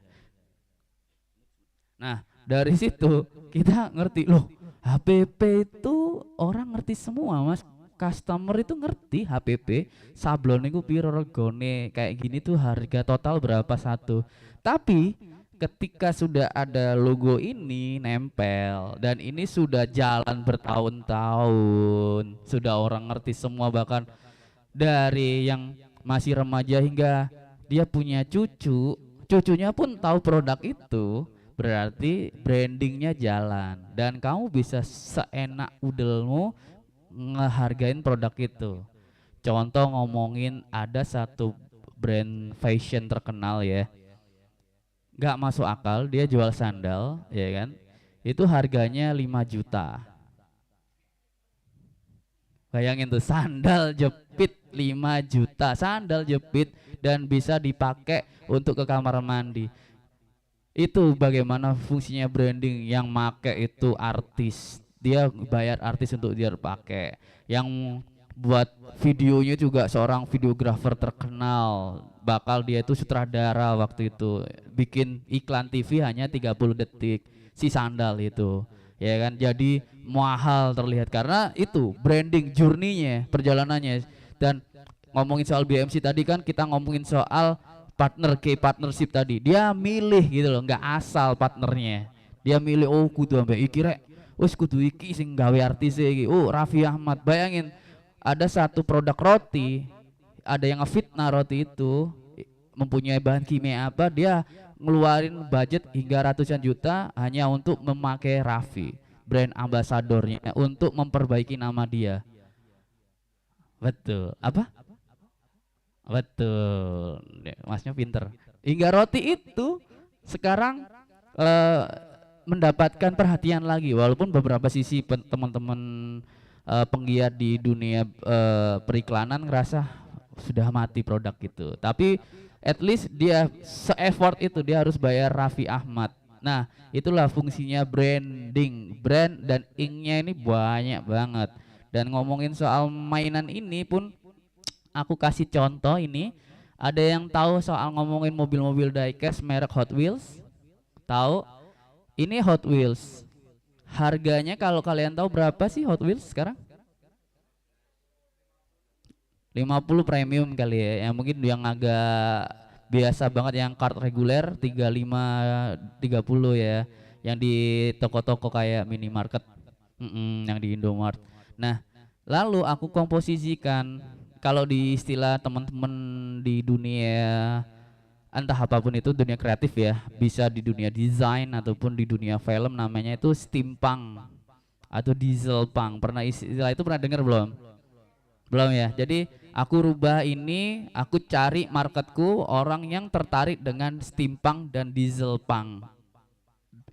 Nah dari situ kita ngerti loh, HPP itu orang ngerti semua mas. Customer itu ngerti HPP, sablon itu piro regone, kayak gini tuh harga total berapa satu. Tapi ketika sudah ada logo ini nempel dan ini sudah jalan bertahun-tahun, sudah orang ngerti semua, bahkan dari yang masih remaja hingga dia punya cucu, cucunya pun tahu produk itu, berarti brandingnya jalan dan kamu bisa seenak udelmu ngehargain produk itu. Contoh ngomongin ada satu brand fashion terkenal ya, nggak masuk akal, dia jual sandal ya kan, itu harganya 5 juta. Bayangin tuh, sandal jepit 5 juta, sandal jepit dan bisa dipakai untuk ke kamar mandi. Itu bagaimana fungsinya branding. Yang make itu artis, dia bayar artis untuk dia pakai. Yang buat videonya juga seorang videografer terkenal, bakal dia itu sutradara waktu itu, bikin iklan TV hanya 30 detik si sandal itu, ya kan. Jadi mahal terlihat karena itu branding journey-nya, perjalanannya. Dan ngomongin soal BMC tadi kan kita ngomongin soal partnership tadi, dia milih gitu loh, nggak asal partnernya, dia milih oh kudu ambek iki rek, wis kudu iki sing gawe artis iki, oh Raffi Ahmad. Bayangin ada satu produk roti, ada yang ngefitnah roti itu mempunyai bahan kimia apa, dia ngeluarin budget hingga ratusan juta hanya untuk memakai Raffi, brand ambasadornya, untuk memperbaiki nama dia. Betul. Apa? Betul. Masnya pinter. Hingga roti itu sekarang eh, mendapatkan perhatian lagi, walaupun beberapa sisi teman-teman penggiat di dunia periklanan ngerasa sudah mati produk itu, tapi at least dia se-effort itu dia harus bayar Raffi Ahmad. Nah, itulah fungsinya branding, brand dan ink-nya ini banyak banget. Dan ngomongin soal mainan ini pun aku kasih contoh ini. Ada yang tahu soal ngomongin mobil-mobil diecast merek Hot Wheels? Tahu? Ini Hot Wheels. Harganya kalau kalian tahu berapa sih Hot Wheels sekarang? 50 premium kali ya. Yang mungkin yang agak biasa banget yang kart reguler 35 30 ya. Yang di toko-toko kayak minimarket. Yang di Indomart. Nah, lalu aku komposisikan, kalau di istilah teman-teman di dunia entah apapun itu, dunia kreatif ya, bisa di dunia desain ataupun di dunia film, namanya itu steampunk atau dieselpunk. Pernah istilah itu pernah dengar belum? Belum ya. Jadi aku rubah ini, aku cari marketku orang yang tertarik dengan steampunk dan dieselpunk.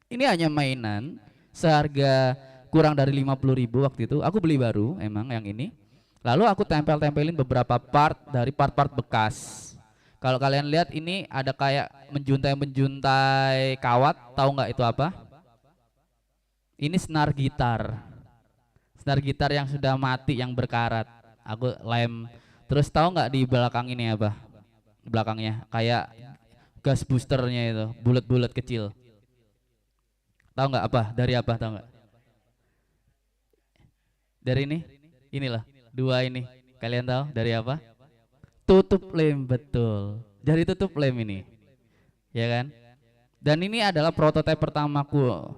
Ini hanya mainan seharga kurang dari 50.000 waktu itu. Aku beli baru emang yang ini. Lalu aku tempel-tempelin beberapa part dari part-part bekas. Kalau kalian lihat ini ada kayak menjuntai-menjuntai kawat, tahu nggak itu apa? Ini senar gitar. Senar gitar yang sudah mati, yang berkarat. Aku lem. Terus tahu nggak di belakang ini apa? Belakangnya kayak gas boosternya itu, bulat-bulat kecil. Tahu nggak apa? Dari apa? Tahu nggak? Dari ini? Inilah, dua ini. Kalian tahu dari apa? Tutup lem, betul. Dari tutup lem ini, ya kan? Dan ini adalah prototipe pertamaku.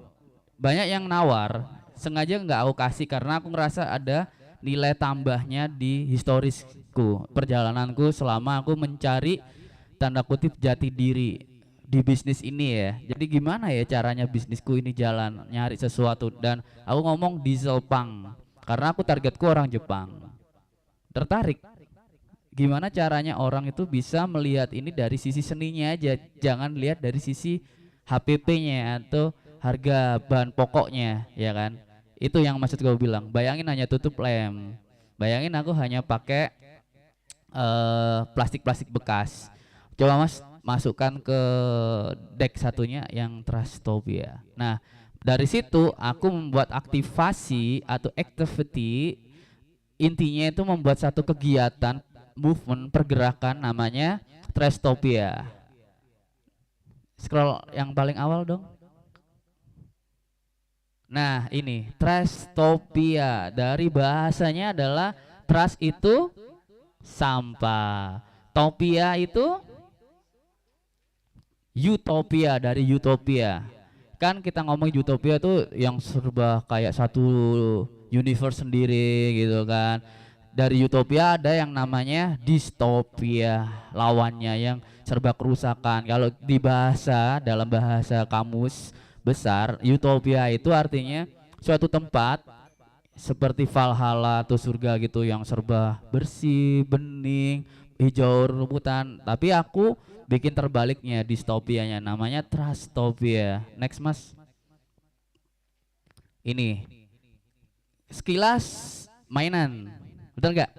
Banyak yang nawar, sengaja nggak aku kasih karena aku ngerasa ada nilai tambahnya di historisku, perjalananku selama aku mencari tanda kutip jati diri di bisnis ini ya. Jadi gimana ya caranya bisnisku ini jalan, nyari sesuatu. Dan aku ngomong dieselpunk karena aku targetku orang Jepang. Tertarik gimana caranya orang itu bisa melihat ini dari sisi seninya aja, jangan lihat dari sisi HPP-nya atau harga bahan pokoknya, ya kan? Itu yang maksud gue bilang. Bayangin hanya tutup lem, bayangin aku hanya pakai plastik-plastik bekas. Coba Mas masukkan ke deck satunya yang Trustopia. Nah, dari situ aku membuat aktivasi atau activity, intinya itu membuat satu kegiatan, movement, pergerakan, namanya Trustopia. Scroll yang paling awal dong. Nah, ini Trustopia, dari bahasanya adalah trust itu sampah, topia itu utopia, dari utopia. Kan kita ngomong utopia tuh yang serba kayak satu universe sendiri gitu kan. Dari utopia ada yang namanya distopia, lawannya yang serba kerusakan. Kalau di bahasa, dalam bahasa kamus besar, utopia itu artinya suatu tempat seperti Valhalla atau surga gitu yang serba bersih, bening, hijau rumputan. Tapi aku bikin terbaliknya, distopianya, namanya Trustopia. Next Mas. Ini sekilas mainan, betul nggak?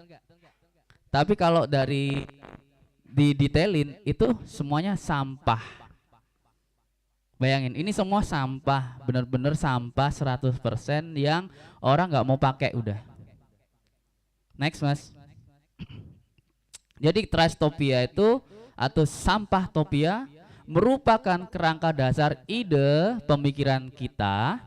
Tapi kalau dari didetailin itu semuanya sampah. Bayangin, ini semua sampah, bener-bener sampah 100% yang orang nggak mau pakai udah. Next Mas. Jadi trastopia itu atau sampah topia merupakan kerangka dasar ide pemikiran kita,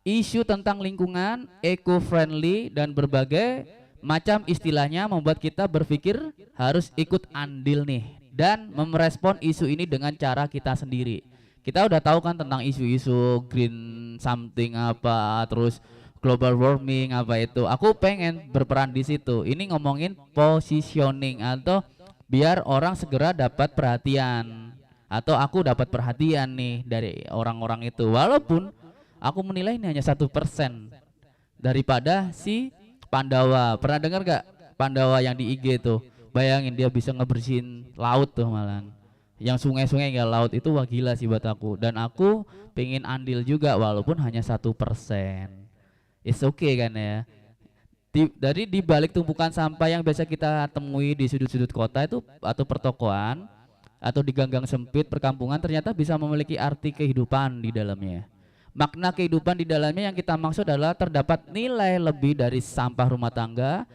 isu tentang lingkungan, eco-friendly dan berbagai macam istilahnya membuat kita berpikir harus ikut andil nih dan merespon isu ini dengan cara kita sendiri. Kita udah tahu kan tentang isu-isu green something apa, terus global warming apa itu. Aku pengen berperan di situ. Ini ngomongin positioning atau biar orang segera dapat perhatian atau aku dapat perhatian nih dari orang-orang itu. Walaupun aku menilai ini hanya 1% daripada si Pandawa. Pernah dengar gak Pandawa yang di IG tuh? Bayangin dia bisa ngebersihin laut tuh malahan. Yang sungai-sungai nggak laut itu wah gila sih buat aku. Dan aku pengen andil juga walaupun hanya 1%. It's okay kan ya. Dari di balik tumpukan sampah yang biasa kita temui di sudut-sudut kota itu atau pertokoan atau di gang-gang sempit perkampungan ternyata bisa memiliki arti kehidupan di dalamnya. Makna kehidupan di dalamnya yang kita maksud adalah terdapat nilai lebih dari sampah rumah tangga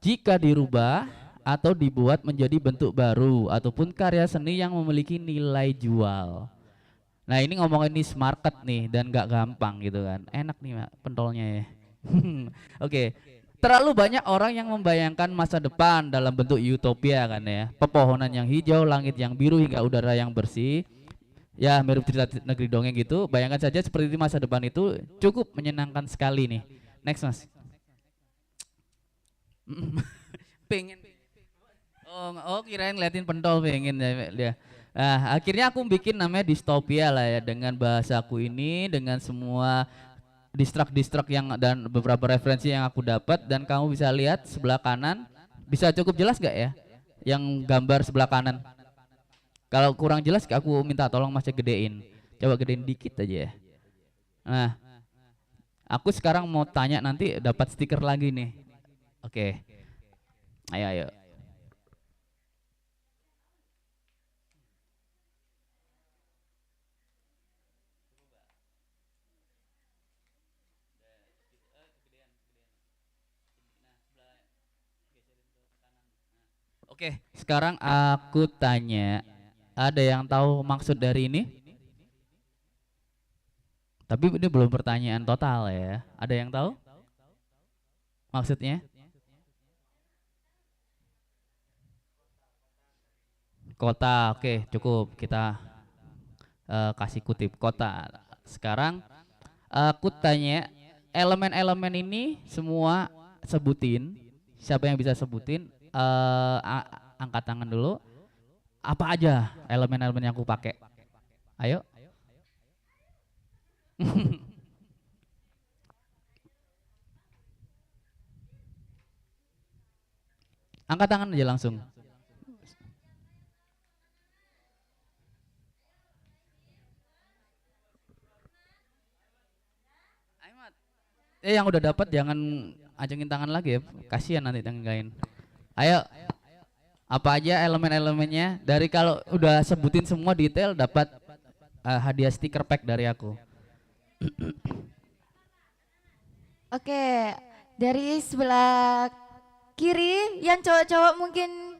jika dirubah atau dibuat menjadi bentuk baru ataupun karya seni yang memiliki nilai jual. Nah ini ngomongin niche market nih dan gak gampang gitu kan. Enak nih Mak, pentolnya ya. Oke. Terlalu banyak orang yang membayangkan masa depan dalam bentuk utopia kan ya. Pepohonan yang hijau, langit yang biru hingga udara yang bersih. Ya mirip cerita negeri dongeng gitu. Bayangkan saja seperti masa depan itu cukup menyenangkan sekali nih. Next Mas. Pengen. Oh kirain ngeliatin pentol pengen ya. Nah, akhirnya aku bikin namanya distopia lah ya dengan bahasaku ini dengan semua distrak yang dan beberapa referensi yang aku dapat dan kamu bisa lihat sebelah kanan bisa cukup jelas gak ya yang gambar sebelah kanan? Kalau kurang jelas aku minta tolong Mas gedein. Coba gedein dikit aja ya. Nah, aku sekarang mau tanya nanti dapat stiker lagi nih. Oke. Ayo. Oke, sekarang aku tanya, ada yang tahu maksud dari ini? Tapi ini belum pertanyaan total ya. Ada yang tahu maksudnya? Kota, oke, cukup. Kita kasih kutip kota. Sekarang aku tanya, elemen-elemen ini semua sebutin. Siapa yang bisa sebutin? Angkat tangan dulu. Apa aja elemen-elemen yang aku pakai? Ayo. Angkat tangan aja langsung. Yang udah dapat jangan acungin tangan lagi ya. Kasihan nanti tanggain. Ayo. Apa aja elemen-elemennya? Dari kalau udah sebutin semua detail dapat hadiah stiker pack dari aku. Oke, dari sebelah kiri yang cowok-cowok mungkin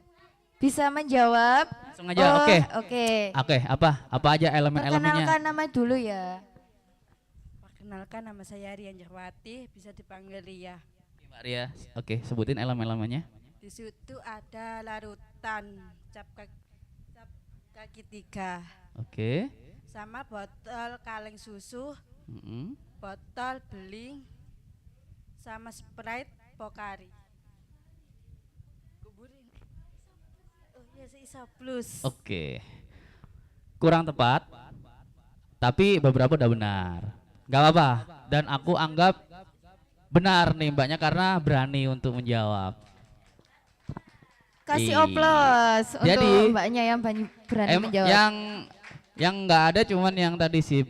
bisa menjawab. Langsung aja. Oke. Oke, Apa aja elemen-elemennya? perkenalkan nama dulu ya. Perkenalkan nama saya Rian Jahwati, bisa dipanggil Ria. Mbak Ria. Oke, sebutin elemen-elemennya. Di situ ada larutan cap kaki 3. Oke. Sama botol kaleng susu, Mm-mm. botol beling, sama Sprite Pocari. Kuburin. Oh iya, Isa Plus. Oke. Kurang tepat. Tapi beberapa udah benar. Gak apa-apa. Dan aku anggap benar nih mbaknya karena berani untuk menjawab. Kasih oplos Jadi, untuk mbaknya yang berani menjawab. Yang nggak ada cuman yang tadi si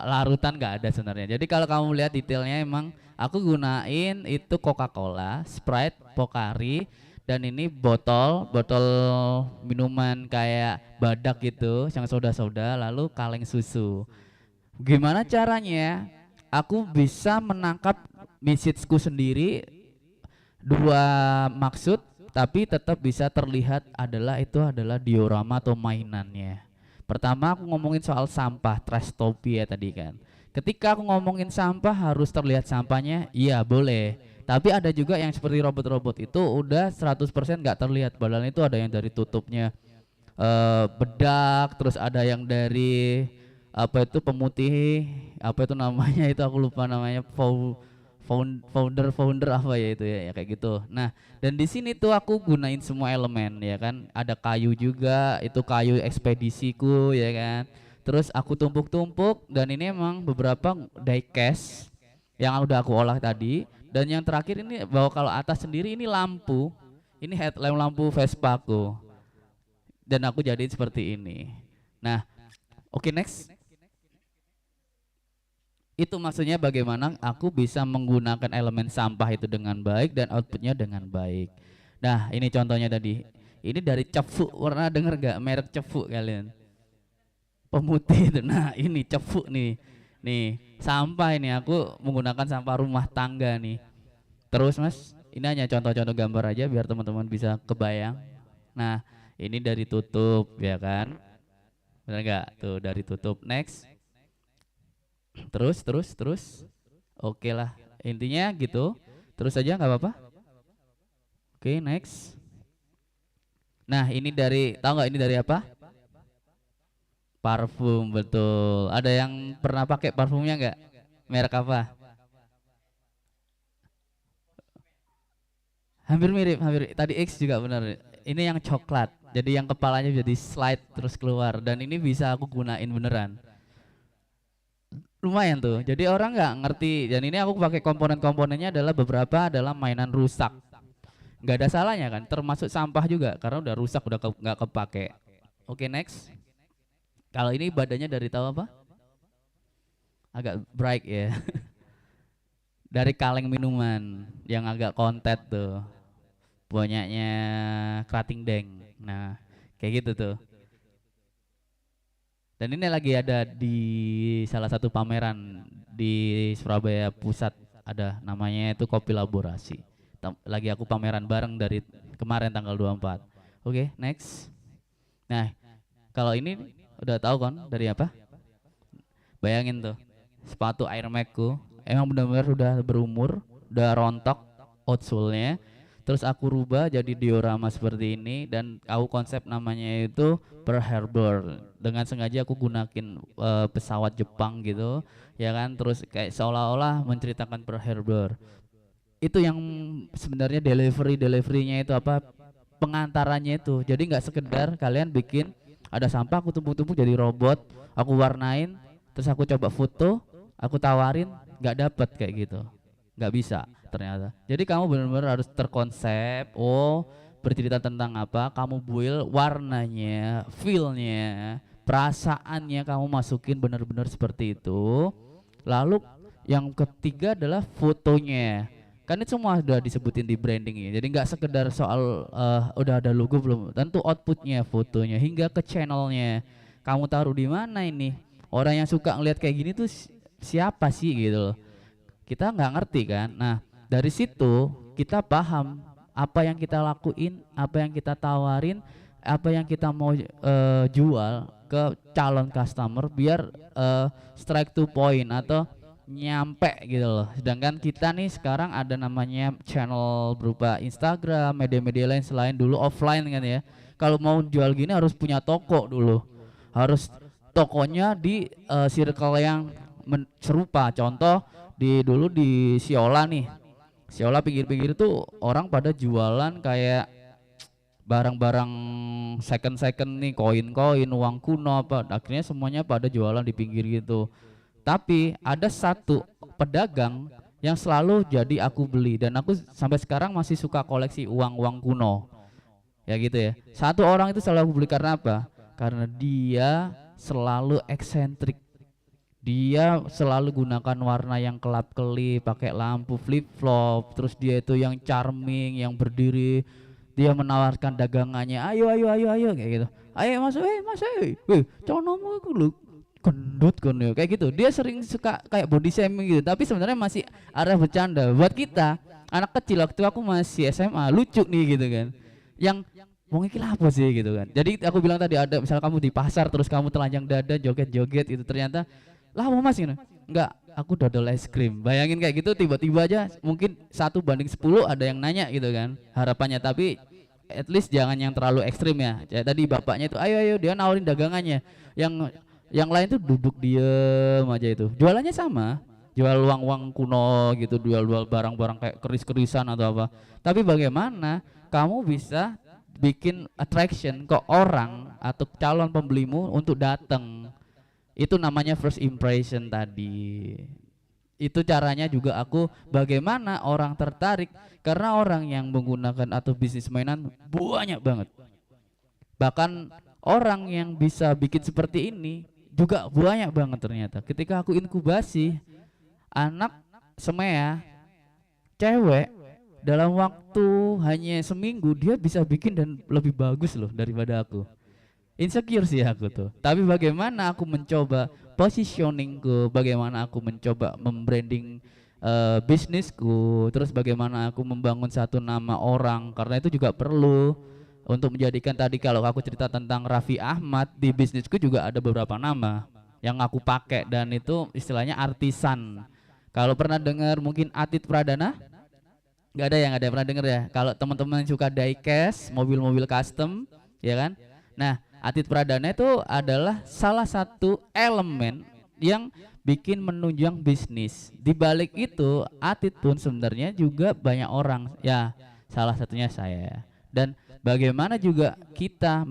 larutan nggak ada sebenarnya. Jadi kalau kamu lihat detailnya emang aku gunain itu Coca-Cola, Sprite, Pocari dan ini botol minuman kayak badak gitu, yang soda-soda lalu kaleng susu. Gimana caranya aku bisa menangkap messageku sendiri dua maksud, tapi tetap bisa terlihat itu adalah diorama atau mainannya. Pertama aku ngomongin soal sampah, trastopia tadi kan. Ketika aku ngomongin sampah harus terlihat sampahnya, iya boleh. Tapi ada juga yang seperti robot-robot itu udah 100% nggak terlihat. Padahal itu ada yang dari tutupnya bedak, terus ada yang dari apa itu pemutih, apa itu namanya itu aku lupa namanya, founder apa ya itu ya, kayak gitu. Nah, dan di sini tuh aku gunain semua elemen ya kan. Ada kayu juga, itu kayu ekspedisiku ya kan. Terus aku tumpuk-tumpuk dan ini emang beberapa diecast yang udah aku olah tadi. Dan yang terakhir ini bahwa kalau atas sendiri ini lampu. Ini headlamp lampu Vespa aku. Dan aku jadiin seperti ini. Nah, oke, next. Itu maksudnya bagaimana aku bisa menggunakan elemen sampah itu dengan baik dan outputnya dengan baik. Nah, ini contohnya tadi. Ini dari cefu, pernah denger gak merek cefu kalian? Pemutih itu. Nah, ini cefu nih. Nih, sampah ini aku menggunakan sampah rumah tangga nih. Terus Mas, ini hanya contoh-contoh gambar aja biar teman-teman bisa kebayang. Nah, ini dari tutup ya kan? Benar nggak? Tuh dari tutup. Next. Terus. Oke lah. Intinya gitu. Terus aja nggak apa-apa. Oke, next. Nah, ini dari, tahu nggak ini dari apa? Parfum, betul. Ada yang pernah pakai parfumnya nggak? Merek apa? Hampir mirip. Tadi X juga benar. Ini yang coklat. Jadi yang kepalanya jadi slide terus keluar. Dan ini bisa aku gunain beneran. Lumayan tuh. Jadi orang nggak ngerti. Dan ini aku pakai komponen-komponennya adalah beberapa adalah mainan rusak. Nggak ada salahnya kan. Termasuk sampah juga. Karena udah rusak, udah nggak kepake. Oke, next. Kalau ini badannya dari tahu apa? Agak bright ya. Dari kaleng minuman yang agak kontet tuh. Punyanya Krating Deng. Nah, kayak gitu tuh. Dan ini lagi ada di salah satu pameran di Surabaya Pusat, ada namanya itu Kopi Laborasi. Lagi aku pameran bareng dari kemarin tanggal 24. Oke, next. Nah, kalau ini udah tahu kan dari apa? Bayangin tuh, sepatu Air Max-ku emang benar-benar udah berumur, udah rontok outsole-nya. Terus aku rubah jadi diorama seperti ini dan aku konsep namanya itu Pearl Harbor. Dengan sengaja aku gunakin pesawat Jepang gitu, ya kan? Terus kayak seolah-olah menceritakan Pearl Harbor. Itu yang sebenarnya deliverynya itu apa? Pengantarannya itu. Jadi nggak sekedar kalian bikin ada sampah aku tumpuk-tumpuk jadi robot, aku warnain, terus aku coba foto, aku tawarin, nggak dapet kayak gitu. Nggak bisa ternyata. Jadi kamu benar-benar harus terkonsep. Oh, bercerita tentang apa? Kamu build warnanya, feel-nya, perasaannya kamu masukin benar-benar seperti itu. Lalu yang ketiga adalah fotonya. Kan itu semua sudah disebutin di branding ya. Jadi nggak sekedar soal udah ada logo belum. Tentu outputnya, fotonya, hingga ke channelnya. Kamu taruh di mana ini? Orang yang suka ngeliat kayak gini tuh siapa sih gitu loh. Kita nggak ngerti kan. Nah, dari situ kita paham apa yang kita lakuin, apa yang kita tawarin, apa yang kita mau jual ke calon customer biar strike to point atau nyampe gitu loh. Sedangkan kita nih sekarang ada namanya channel berupa Instagram, media-media lain selain dulu offline kan ya. Kalau mau jual gini harus punya toko dulu. Harus tokonya di circle yang serupa. Contoh dulu di Siola nih. Siola pinggir-pinggir tuh orang pada jualan kayak barang-barang second nih, koin-koin, uang kuno apa. Akhirnya semuanya pada jualan di pinggir gitu. Tapi ada satu pedagang yang selalu jadi aku beli dan aku sampai sekarang masih suka koleksi uang-uang kuno. Ya gitu ya. Satu orang itu selalu aku beli karena apa? Karena dia selalu eksentrik. Dia selalu gunakan warna yang kelap-kelip, pakai lampu flip-flop, terus dia itu yang charming, yang berdiri, dia menawarkan dagangannya, ayo kayak gitu. Ayo mas, conomu aku lu gendut kan ya kayak gitu. Dia sering suka kayak body shaming gitu, tapi sebenarnya masih arah bercanda. Buat kita anak kecil waktu aku masih SMA lucu nih gitu kan. Yang mau iki apa sih gitu kan. Jadi aku bilang tadi ada misal kamu di pasar terus kamu telanjang dada joget-joget itu ternyata lah mau mas gitu. Enggak, aku dodol es krim. Bayangin kayak gitu tiba-tiba aja mungkin 1 banding 10 ada yang nanya gitu kan harapannya, tapi at least jangan yang terlalu ekstrim ya. Kayak tadi bapaknya itu ayo ayo dia nawarin dagangannya. Yang lain tuh duduk diem aja itu. Jualannya sama, jual uang-uang kuno gitu, jual-jual barang-barang kayak keris-kerisan atau apa. Tapi bagaimana kamu bisa bikin attraction ke orang atau calon pembelimu untuk datang? Itu namanya first impression tadi. Itu caranya juga aku bagaimana orang tertarik karena orang yang menggunakan atau bisnis mainan banyak banget. Bahkan orang yang bisa bikin seperti ini juga banyak banget ternyata. Ketika aku inkubasi anak semea cewek dalam waktu hanya seminggu dia bisa bikin dan lebih bagus loh daripada aku. Insecure sih aku tuh. Tapi bagaimana aku mencoba positioningku, bagaimana aku mencoba membranding bisnisku, terus bagaimana aku membangun satu nama orang, karena itu juga perlu untuk menjadikan tadi kalau aku cerita tentang Raffi Ahmad di bisnisku juga ada beberapa nama yang aku pakai dan itu istilahnya artisan. Kalau pernah dengar mungkin Atit Pradana? Nggak ada yang pernah dengar ya. Kalau teman-teman suka diecast, mobil-mobil custom, ya kan? Nah, Atit Pradana itu adalah salah satu elemen yang bikin menunjang bisnis. Di balik itu, Atit pun sebenarnya juga banyak orang. Ya, salah satunya saya. Dan bagaimana juga kita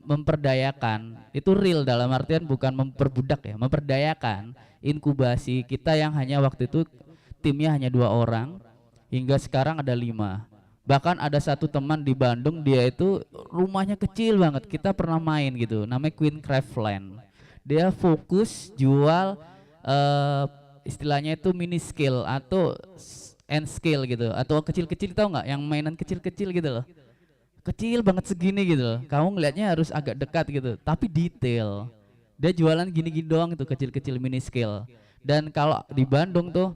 memperdayakan, itu real dalam artian bukan memperbudak ya, memperdayakan inkubasi kita yang hanya waktu itu timnya hanya 2 orang, hingga sekarang ada 5. Bahkan ada satu teman di Bandung, dia itu rumahnya kecil banget, kita pernah main gitu, namanya Queen Craftland. Dia fokus jual istilahnya itu mini scale atau end scale gitu, atau kecil-kecil, tahu nggak yang mainan kecil-kecil gitu loh, kecil banget segini gitu loh, kamu ngelihatnya harus agak dekat gitu, tapi detail. Dia jualan gini-gini doang itu kecil-kecil mini scale. Dan kalau di Bandung tuh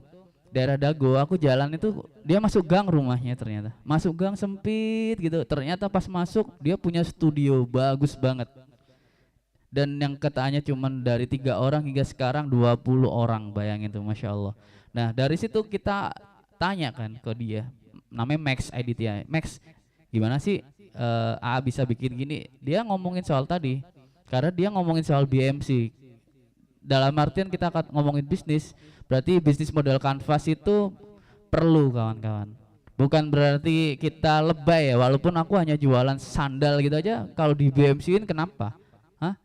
daerah Dago, aku jalan itu dia masuk gang rumahnya, ternyata masuk gang sempit gitu, ternyata pas masuk dia punya studio bagus banget, dan yang katanya cuman dari 3 orang hingga sekarang 20 orang, bayangin tuh, masya Allah. Nah dari situ kita tanya kan ke dia, namanya Max Aditya. Max, gimana sih bisa bikin gini? Dia ngomongin soal tadi, karena dia ngomongin soal BMC. Dalam artian kita akan ngomongin bisnis, berarti bisnis model kanvas itu perlu kawan-kawan. Bukan berarti kita lebay ya, walaupun aku hanya jualan sandal gitu aja, kalau di BMC-in kenapa? Hah?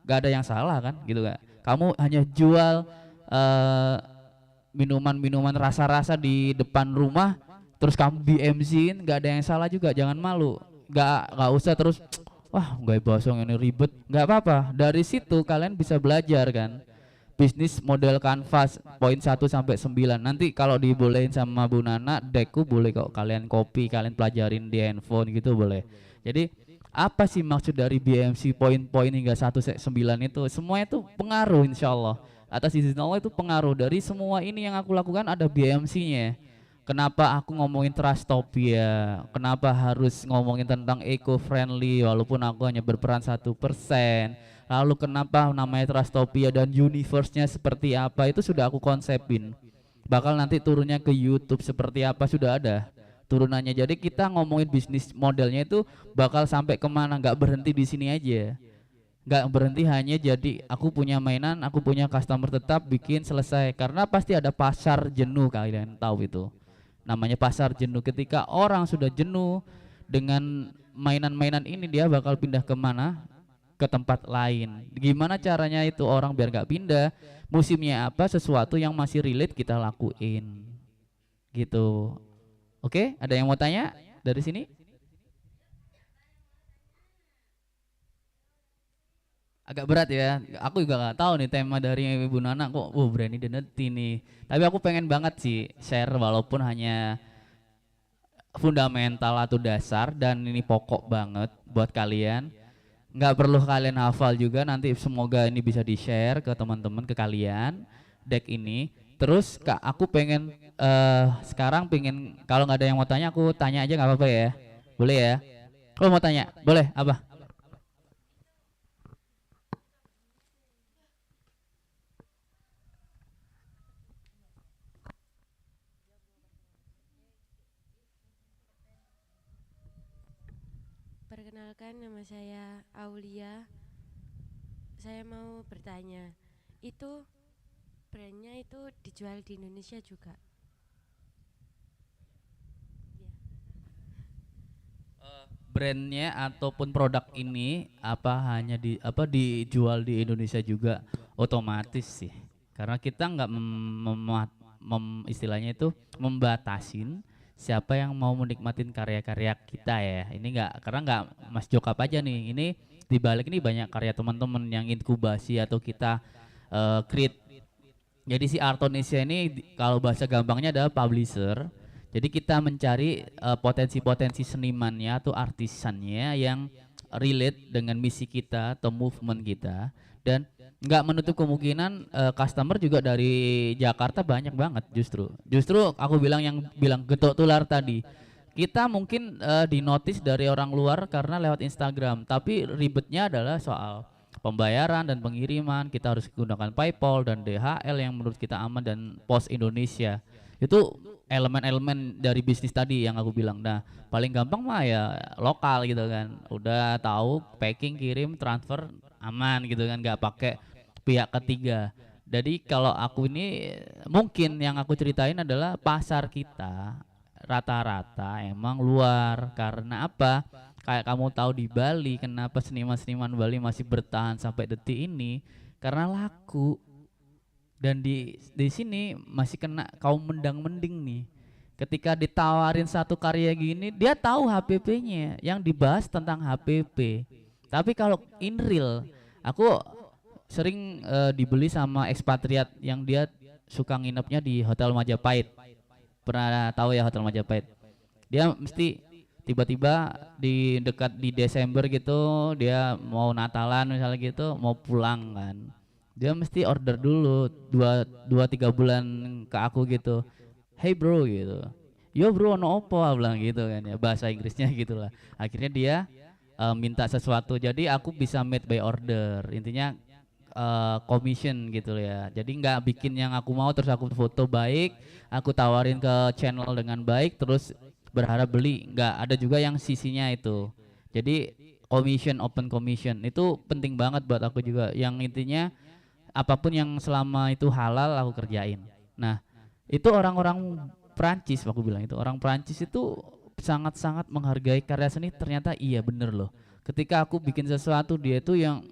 Gak ada yang salah kan gitu gak? Kamu hanya jual minuman-minuman rasa-rasa di depan rumah, terus kamu BMC-in, gak ada yang salah juga, jangan malu. Gak usah terus wah nggak bosong ini ribet, nggak apa-apa. Dari situ kalian bisa belajar kan bisnis model kanvas poin 1 sampai 9. Nanti kalau dibolehin sama Bu Nana, deckku boleh kok kalian copy, kalian pelajarin di handphone gitu boleh. Jadi apa sih maksud dari BMC poin-poin hingga 1 sampai 9 itu? Semuanya itu pengaruh insya Allah. Atas izin Allah itu pengaruh dari semua ini yang aku lakukan ada BMC-nya. Kenapa aku ngomongin Trustopia? Kenapa harus ngomongin tentang eco-friendly walaupun aku hanya berperan 1%? Lalu kenapa namanya Trustopia dan universe-nya seperti apa? Itu sudah aku konsepin. Bakal nanti turunnya ke YouTube seperti apa sudah ada turunannya. Jadi kita ngomongin bisnis modelnya itu bakal sampai kemana? Nggak berhenti di sini aja. Nggak berhenti hanya jadi aku punya mainan, aku punya customer tetap, bikin selesai. Karena pasti ada pasar jenuh, kalian tahu itu. Namanya pasar jenuh. Ketika orang sudah jenuh dengan mainan-mainan ini, dia bakal pindah kemana? Ke tempat lain. Gimana caranya itu orang biar gak pindah? Musimnya apa? Sesuatu yang masih relate kita lakuin gitu. Oke, ada yang mau tanya dari sini? Agak berat ya, aku juga nggak tahu nih tema dari Ibu Nana kok berani deneti nih. Tapi aku pengen banget sih share walaupun hanya fundamental atau dasar, dan ini pokok banget buat kalian. nggak perlu kalian hafal juga, nanti semoga ini bisa di-share ke teman-teman, ke kalian deck ini. Terus Kak, aku pengen sekarang pengen, kalau nggak ada yang mau tanya aku tanya aja nggak apa-apa ya? Boleh ya? Kalau mau tanya, boleh apa? Perkenalkan, nama saya Aulia. Saya mau bertanya, itu brandnya itu dijual di Indonesia juga? Ya. Brandnya ataupun produk ini apa hanya dijual di Indonesia juga? Otomatis sih, karena kita nggak istilahnya itu membatasin siapa yang mau menikmatin karya-karya kita ya. Ini nggak, karena nggak Mas Jokap aja nih, ini dibalik ini banyak karya teman-teman yang inkubasi atau kita create. Jadi si Artonesia ini kalau bahasa gampangnya adalah publisher. Jadi kita mencari potensi-potensi senimannya atau artisannya yang relate dengan misi kita atau movement kita, dan nggak menutup kemungkinan customer juga dari Jakarta banyak banget. Justru aku bilang yang bilang getok tular tadi, kita mungkin dinotis dari orang luar karena lewat Instagram, tapi ribetnya adalah soal pembayaran dan pengiriman. Kita harus gunakan PayPal dan DHL yang menurut kita aman, dan Pos Indonesia. Itu elemen-elemen dari bisnis tadi yang aku bilang. Nah, paling gampang mah ya lokal gitu kan. Udah tahu packing, kirim, transfer aman gitu kan, nggak pakai pihak ketiga. Jadi kalau aku ini mungkin yang aku ceritain adalah pasar kita rata-rata emang luar. Karena apa? Kayak kamu tahu di Bali, kenapa seniman-seniman Bali masih bertahan sampai detik ini? Karena laku. Dan di sini masih kena kaum mendang-mending nih. Ketika ditawarin satu karya gini, dia tahu HPP-nya, yang dibahas tentang HPP. Tapi kalau in real, aku sering dibeli sama ekspatriat yang dia suka nginepnya di Hotel Majapahit. Pernah tahu ya Hotel Majapahit? Dia mesti tiba-tiba di dekat di Desember gitu, dia mau Natalan misalnya gitu, mau pulang kan, dia mesti order dulu dua tiga bulan ke aku gitu. Hey bro gitu, yo bro ono opo, bilang gitu kan ya, bahasa Inggrisnya gitulah. Akhirnya dia minta sesuatu, jadi aku bisa made by order, intinya commission gitu ya. Jadi nggak bikin yang aku mau terus aku foto baik, aku tawarin ke channel dengan baik terus berharap beli. Nggak, ada juga yang sisinya itu. Jadi commission, open commission itu penting banget buat aku juga, yang intinya apapun yang selama itu halal aku kerjain. Nah, itu orang-orang Prancis, aku bilang itu orang Prancis itu sangat-sangat menghargai karya seni. Ternyata iya bener loh. Ketika aku bikin sesuatu, dia itu yang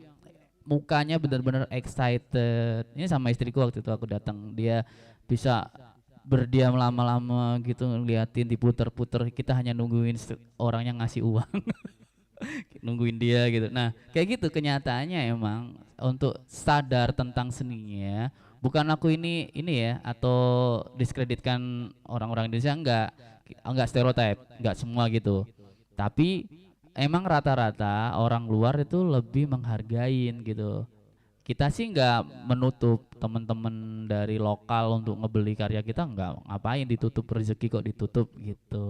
mukanya benar-benar excited. Ini sama istriku waktu itu aku datang, dia bisa berdiam lama-lama gitu ngeliatin, diputer-puter. Kita hanya nungguin orangnya ngasih uang. Nungguin dia gitu. Nah, kayak gitu kenyataannya emang untuk sadar tentang seninya. Bukan aku ini ya atau diskreditkan orang-orang Indonesia, enggak stereotip, enggak semua gitu. Tapi emang rata-rata orang luar itu lebih menghargain gitu. Kita sih enggak menutup teman-teman dari lokal untuk ngebeli karya kita, enggak, ngapain ditutup rezeki kok ditutup gitu.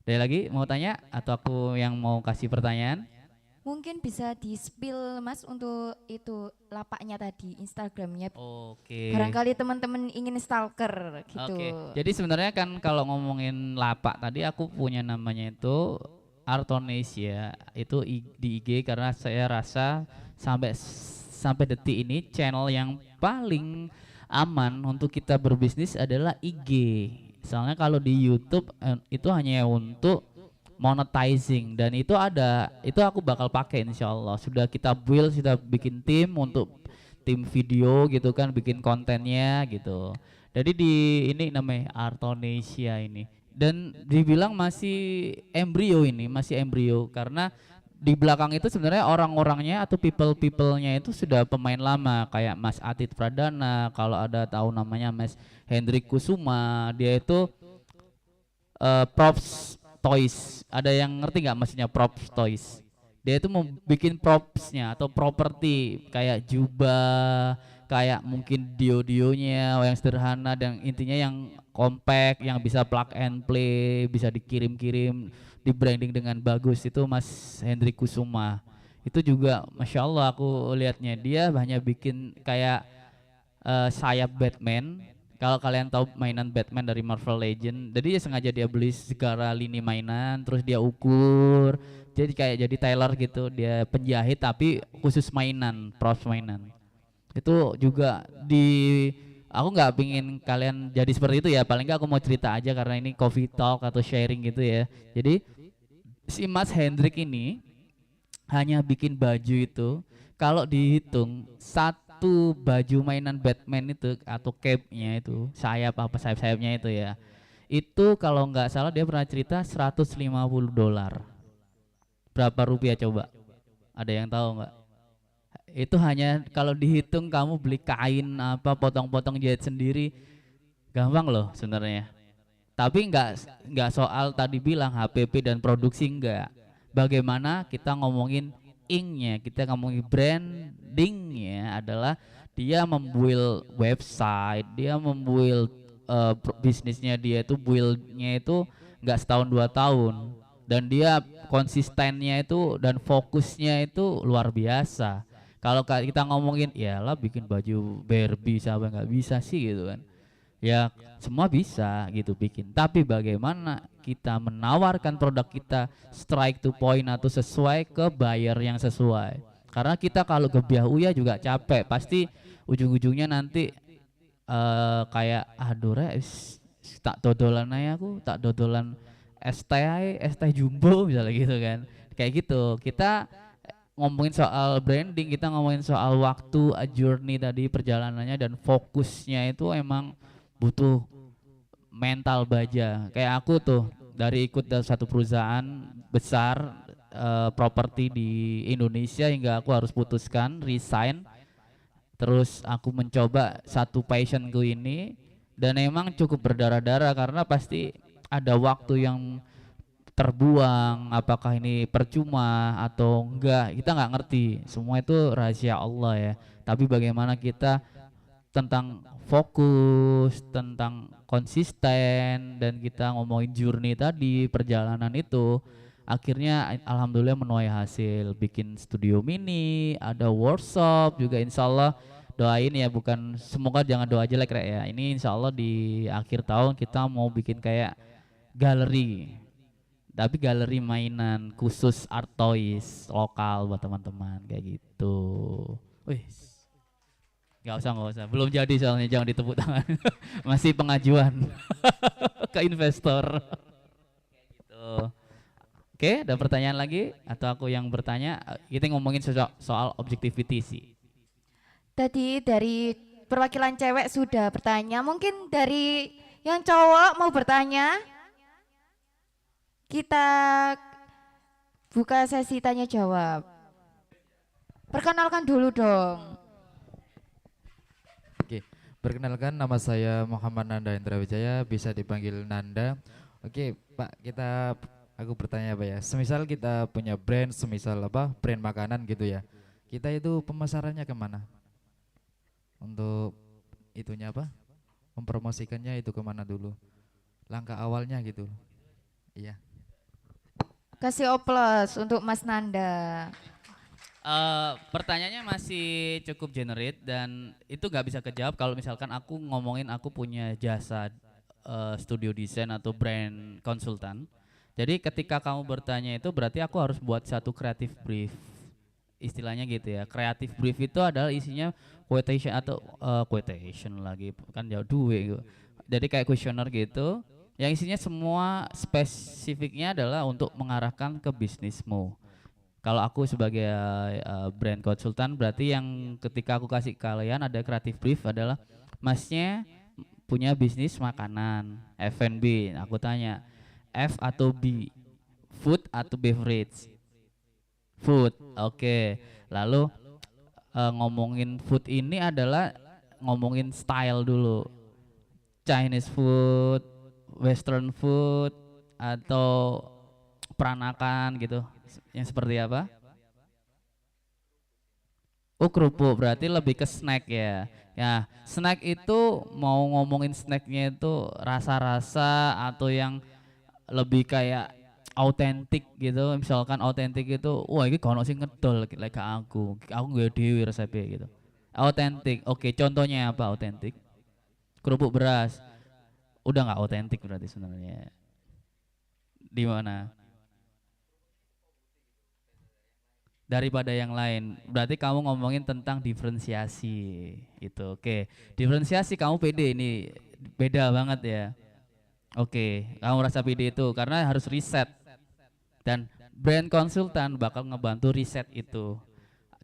Ada lagi mau tanya atau aku yang mau kasih pertanyaan? Mungkin bisa di-spill Mas untuk itu lapaknya tadi, Instagramnya. Oke. Barangkali teman-teman ingin stalker gitu. Oke. Jadi sebenarnya kan kalau ngomongin lapak tadi, aku punya namanya itu Artonesia, itu di IG, karena saya rasa sampai detik ini channel yang paling aman untuk kita berbisnis adalah IG. Soalnya kalau di YouTube itu hanya untuk monetizing, dan itu aku bakal pakai insya Allah. Sudah kita build, sudah bikin tim untuk tim video gitu kan, bikin kontennya gitu. Jadi di ini namanya Artonesia ini, dan dibilang masih embrio karena di belakang itu sebenarnya orang-orangnya atau people-nya itu sudah pemain lama, kayak Mas Atit Pradana, kalau ada tahu namanya Mas Hendrik Kusuma, dia itu Props Toys. Ada yang ngerti nggak maksudnya Props Toys? Dia itu mau bikin propsnya atau properti kayak jubah, kayak mungkin dio-dionya yang sederhana dan intinya yang compact, yang bisa plug and play, bisa dikirim-kirim, di branding dengan bagus. Itu Mas Hendrik Kusuma. Itu juga Masya Allah aku lihatnya dia hanya bikin kayak sayap Batman. Kalau kalian tahu mainan Batman dari Marvel Legend, jadi dia beli segala lini mainan, terus dia ukur, jadi kayak jadi tailor gitu, dia penjahit tapi khusus mainan, props mainan. Itu juga aku nggak pingin kalian jadi seperti itu ya, paling nggak aku mau cerita aja karena ini coffee talk atau sharing gitu ya. Jadi si Mas Hendrik ini hanya bikin baju itu, kalau dihitung satu baju mainan Batman itu atau cape-nya itu, sayap-sayapnya itu ya, itu kalau nggak salah dia pernah cerita $150. Berapa rupiah coba? Ada yang tahu nggak? Itu hanya kalau dihitung kamu beli kain apa potong-potong jahit sendiri gampang loh sebenarnya. Tapi nggak soal tadi bilang HPP dan produksi enggak. Bagaimana kita ngomongin inknya, kita ngomongin brandingnya adalah dia membuild website, dia membuild bisnisnya dia itu buildnya itu nggak setahun 2 tahun, dan dia konsistennya itu dan fokusnya itu luar biasa. Kalau kita ngomongin ya lah bikin baju Barbie siapa nggak bisa sih gitu kan, ya semua bisa gitu bikin, tapi bagaimana kita menawarkan produk kita strike to point atau sesuai ke buyer yang sesuai. Karena kita kalau gebiah uya juga capek, pasti ujung-ujungnya nanti kayak aduh tak dodolan aja aku, tak dodolan es teh jumbo misalnya gitu kan, kayak gitu. Kita ngomongin soal branding, kita ngomongin soal waktu, journey tadi perjalanannya dan fokusnya itu emang butuh mental baja. Kayak aku tuh dari ikut dari satu perusahaan besar properti di Indonesia hingga aku harus putuskan resign. Terus aku mencoba satu passionku ini dan emang cukup berdarah-darah karena pasti ada waktu yang terbuang, apakah ini percuma atau enggak kita nggak ngerti, semua itu rahasia Allah ya. Tapi bagaimana kita tentang fokus, tentang konsisten, dan kita ngomongin journey tadi, perjalanan itu akhirnya alhamdulillah menuai hasil, bikin studio mini, ada workshop juga insya Allah. Doain ya, bukan semoga jangan doa jelek ya, ini insya Allah di akhir tahun kita mau bikin kayak galeri, tapi galeri mainan khusus art toys lokal buat teman-teman kayak gitu. Wih, nggak usah, belum jadi soalnya, jangan ditepuk tangan. Masih pengajuan ke investor. Gitu. Oke, ada pertanyaan lagi atau aku yang bertanya? Kita ngomongin soal objectivity sih. Tadi dari perwakilan cewek sudah bertanya, mungkin dari yang cowok mau bertanya? Kita buka sesi tanya jawab. Perkenalkan dulu dong. Oke, perkenalkan nama saya Muhammad Nanda Indra Wijaya, bisa dipanggil Nanda. Oke, Pak, aku bertanya Pak ya. Semisal kita punya brand, semisal brand makanan gitu ya. Kita itu pemasarannya kemana? Untuk itunya mempromosikannya itu kemana dulu? Langkah awalnya gitu. Iya. Kasih oplos untuk Mas Nanda. Pertanyaannya masih cukup generate dan itu nggak bisa kejawab kalau misalkan aku ngomongin aku punya jasa studio desain atau brand konsultan. Jadi ketika kamu bertanya itu berarti aku harus buat satu creative brief, istilahnya gitu ya. Creative brief itu adalah isinya quotation atau quotation lagi kan jauh duit gitu. Jadi kayak questionnaire gitu yang isinya semua spesifiknya adalah untuk mengarahkan ke bisnismu. Kalau aku sebagai brand konsultan berarti yang ketika aku kasih kalian ada creative brief adalah masnya punya bisnis makanan F&B. Aku tanya F atau B, food atau beverage? Food, oke. Lalu ngomongin food ini adalah ngomongin style dulu, Chinese food, Western food, atau peranakan gitu, yang seperti apa? Oh kerupuk berarti lebih ke snack ya. Ya snack itu mau ngomongin snacknya itu rasa-rasa atau yang lebih kayak autentik gitu. Misalkan autentik itu, wah ini kono sing ngedol like aku gue dewi resepnya gitu. Autentik, oke contohnya apa autentik? Kerupuk beras, udah nggak autentik berarti sebenarnya. Di mana? Daripada yang lain. Berarti kamu ngomongin tentang diferensiasi itu. Oke. Diferensiasi kamu pede ini beda banget ya. Oke, kamu rasa pede itu karena harus riset dan brand konsultan bakal ngebantu riset itu.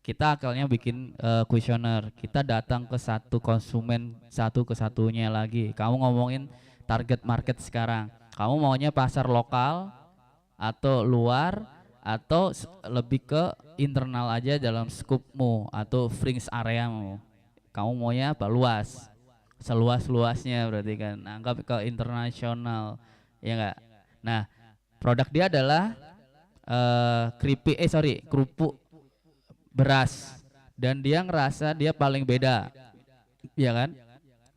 Kita akalnya bikin kuesioner. Kita datang ke satu konsumen satu ke satunya lagi. Kamu ngomongin target market sekarang. Kamu maunya pasar lokal atau luar atau lebih ke internal aja dalam skupmu atau fringe areamu. Kamu maunya apa? Luas, seluas-luasnya berarti kan. Anggap ke internasional, ya enggak? Nah, produk dia adalah kerupuk beras dan dia ngerasa dia paling beda, ya kan?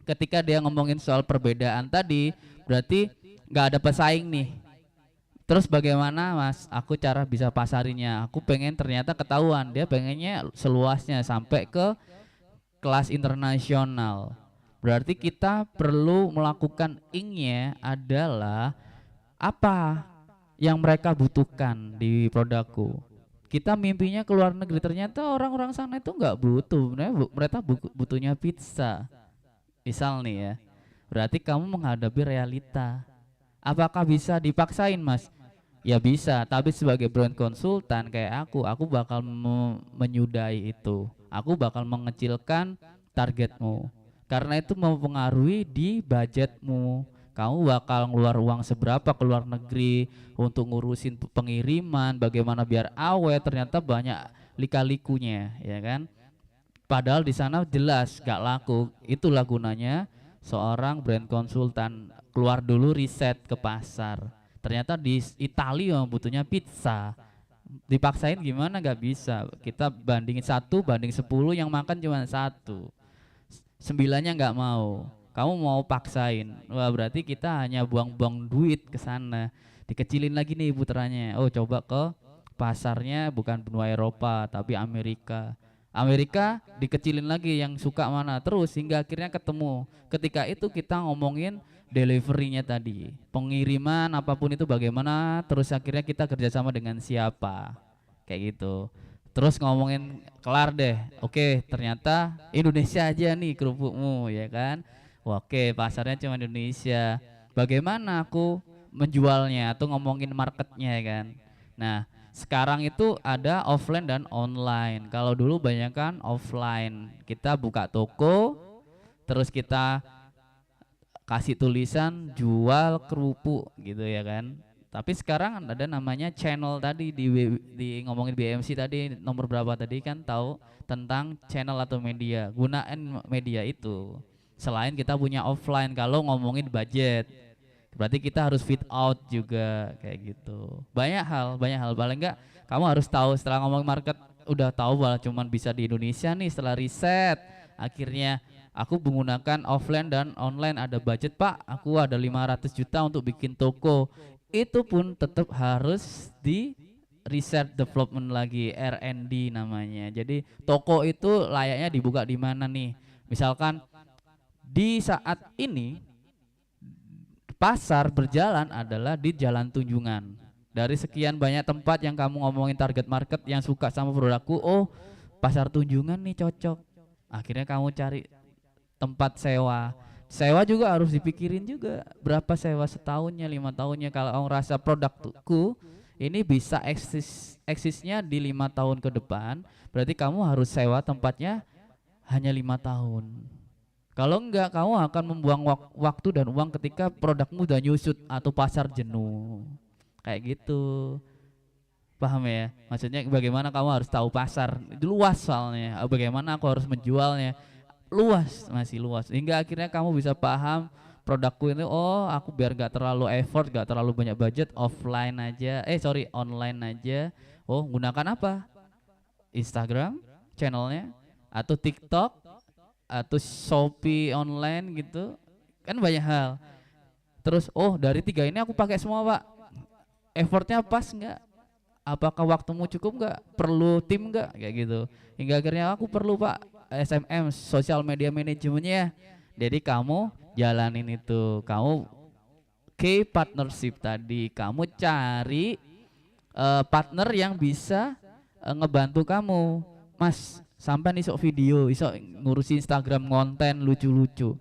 Ketika dia ngomongin soal perbedaan tadi, berarti nggak ada pesaing nih. Terus bagaimana mas, aku cara bisa pasarinya, aku pengen ternyata ketahuan, dia pengennya seluasnya sampai ke kelas internasional. Berarti kita perlu melakukan ingnya adalah apa yang mereka butuhkan di produkku. Kita mimpinya ke luar negeri, ternyata orang-orang sana itu nggak butuh, mereka butuhnya pizza. Misal nih ya, berarti kamu menghadapi realita. Apakah bisa dipaksain mas? Ya bisa, tapi sebagai brand konsultan kayak aku bakal menyudahi itu. Aku bakal mengecilkan targetmu. Karena itu mempengaruhi di budgetmu. Kamu bakal ngeluar uang seberapa ke luar negeri untuk ngurusin pengiriman, bagaimana biar awet, ternyata banyak lika-likunya, ya kan? Padahal di sana jelas gak laku. Itulah gunanya seorang brand konsultan, keluar dulu riset ke pasar. Ternyata di Italia butuhnya pizza, dipaksain gimana? Gak bisa. Kita bandingin 1 banding 10, yang makan cuma 1, 9-nya nggak mau. Kamu mau paksain, wah berarti kita hanya buang-buang duit ke sana. Dikecilin lagi nih putarannya. Oh coba ke pasarnya bukan benua Eropa tapi Amerika. Amerika dikecilin lagi, yang suka mana, terus hingga akhirnya ketemu. Ketika itu kita ngomongin deliverynya tadi, pengiriman apapun itu bagaimana, terus akhirnya kita kerjasama dengan siapa, kayak gitu. Terus ngomongin kelar deh, oke ternyata Indonesia aja nih kerupukmu, ya kan. Oke pasarnya cuma Indonesia, bagaimana aku menjualnya atau ngomongin marketnya, ya kan. Nah sekarang itu ada offline dan online. Kalau dulu banyak kan offline, kita buka toko, terus kita kasih tulisan jual kerupuk gitu ya kan. Tapi sekarang ada namanya channel tadi di ngomongin BMC tadi, nomor berapa tadi kan tahu tentang channel atau media. Gunain media itu. Selain kita punya offline, kalau ngomongin budget, berarti kita harus fit out juga kayak gitu. Banyak hal paling enggak kamu harus tahu. Setelah ngomong market udah tahu bahwa cuman bisa di Indonesia nih, setelah riset akhirnya aku menggunakan offline dan online, ada budget pak, aku ada 500 juta untuk bikin toko. Itu pun tetap harus di research development lagi, R&D namanya. Jadi toko itu layaknya dibuka di mana nih? Misalkan di saat ini pasar berjalan adalah di Jalan Tunjungan. Dari sekian banyak tempat yang kamu ngomongin target market yang suka sama produkku, oh pasar Tunjungan nih cocok. Akhirnya kamu cari tempat sewa. Sewa juga harus dipikirin juga, berapa sewa setahunnya, 5 tahunnya. Kalau kamu rasa produkku ini bisa eksisnya di 5 tahun ke depan, berarti kamu harus sewa tempatnya hanya 5 tahun. Kalau enggak, kamu akan membuang waktu dan uang ketika produkmu udah nyusut atau pasar jenuh. Kayak gitu. Paham ya? Maksudnya bagaimana kamu harus tahu pasar. Luas soalnya. Bagaimana aku harus menjualnya. Luas, masih luas. Hingga akhirnya kamu bisa paham produkku ini, oh aku biar gak terlalu effort, gak terlalu banyak budget, offline aja. Online aja. Oh gunakan apa? Instagram channelnya, atau TikTok atau Shopee online gitu, kan banyak hal. Terus oh dari 3 ini aku pakai semua Pak, effortnya pas nggak? Apakah waktumu cukup nggak? Perlu tim nggak? Kayak gitu. Hingga akhirnya aku perlu Pak SMM, social media manajemennya. Jadi kamu jalanin itu, kamu key partnership tadi, kamu cari partner yang bisa ngebantu kamu, Mas. Sampai isok video, isok ngurusi Instagram konten lucu-lucu.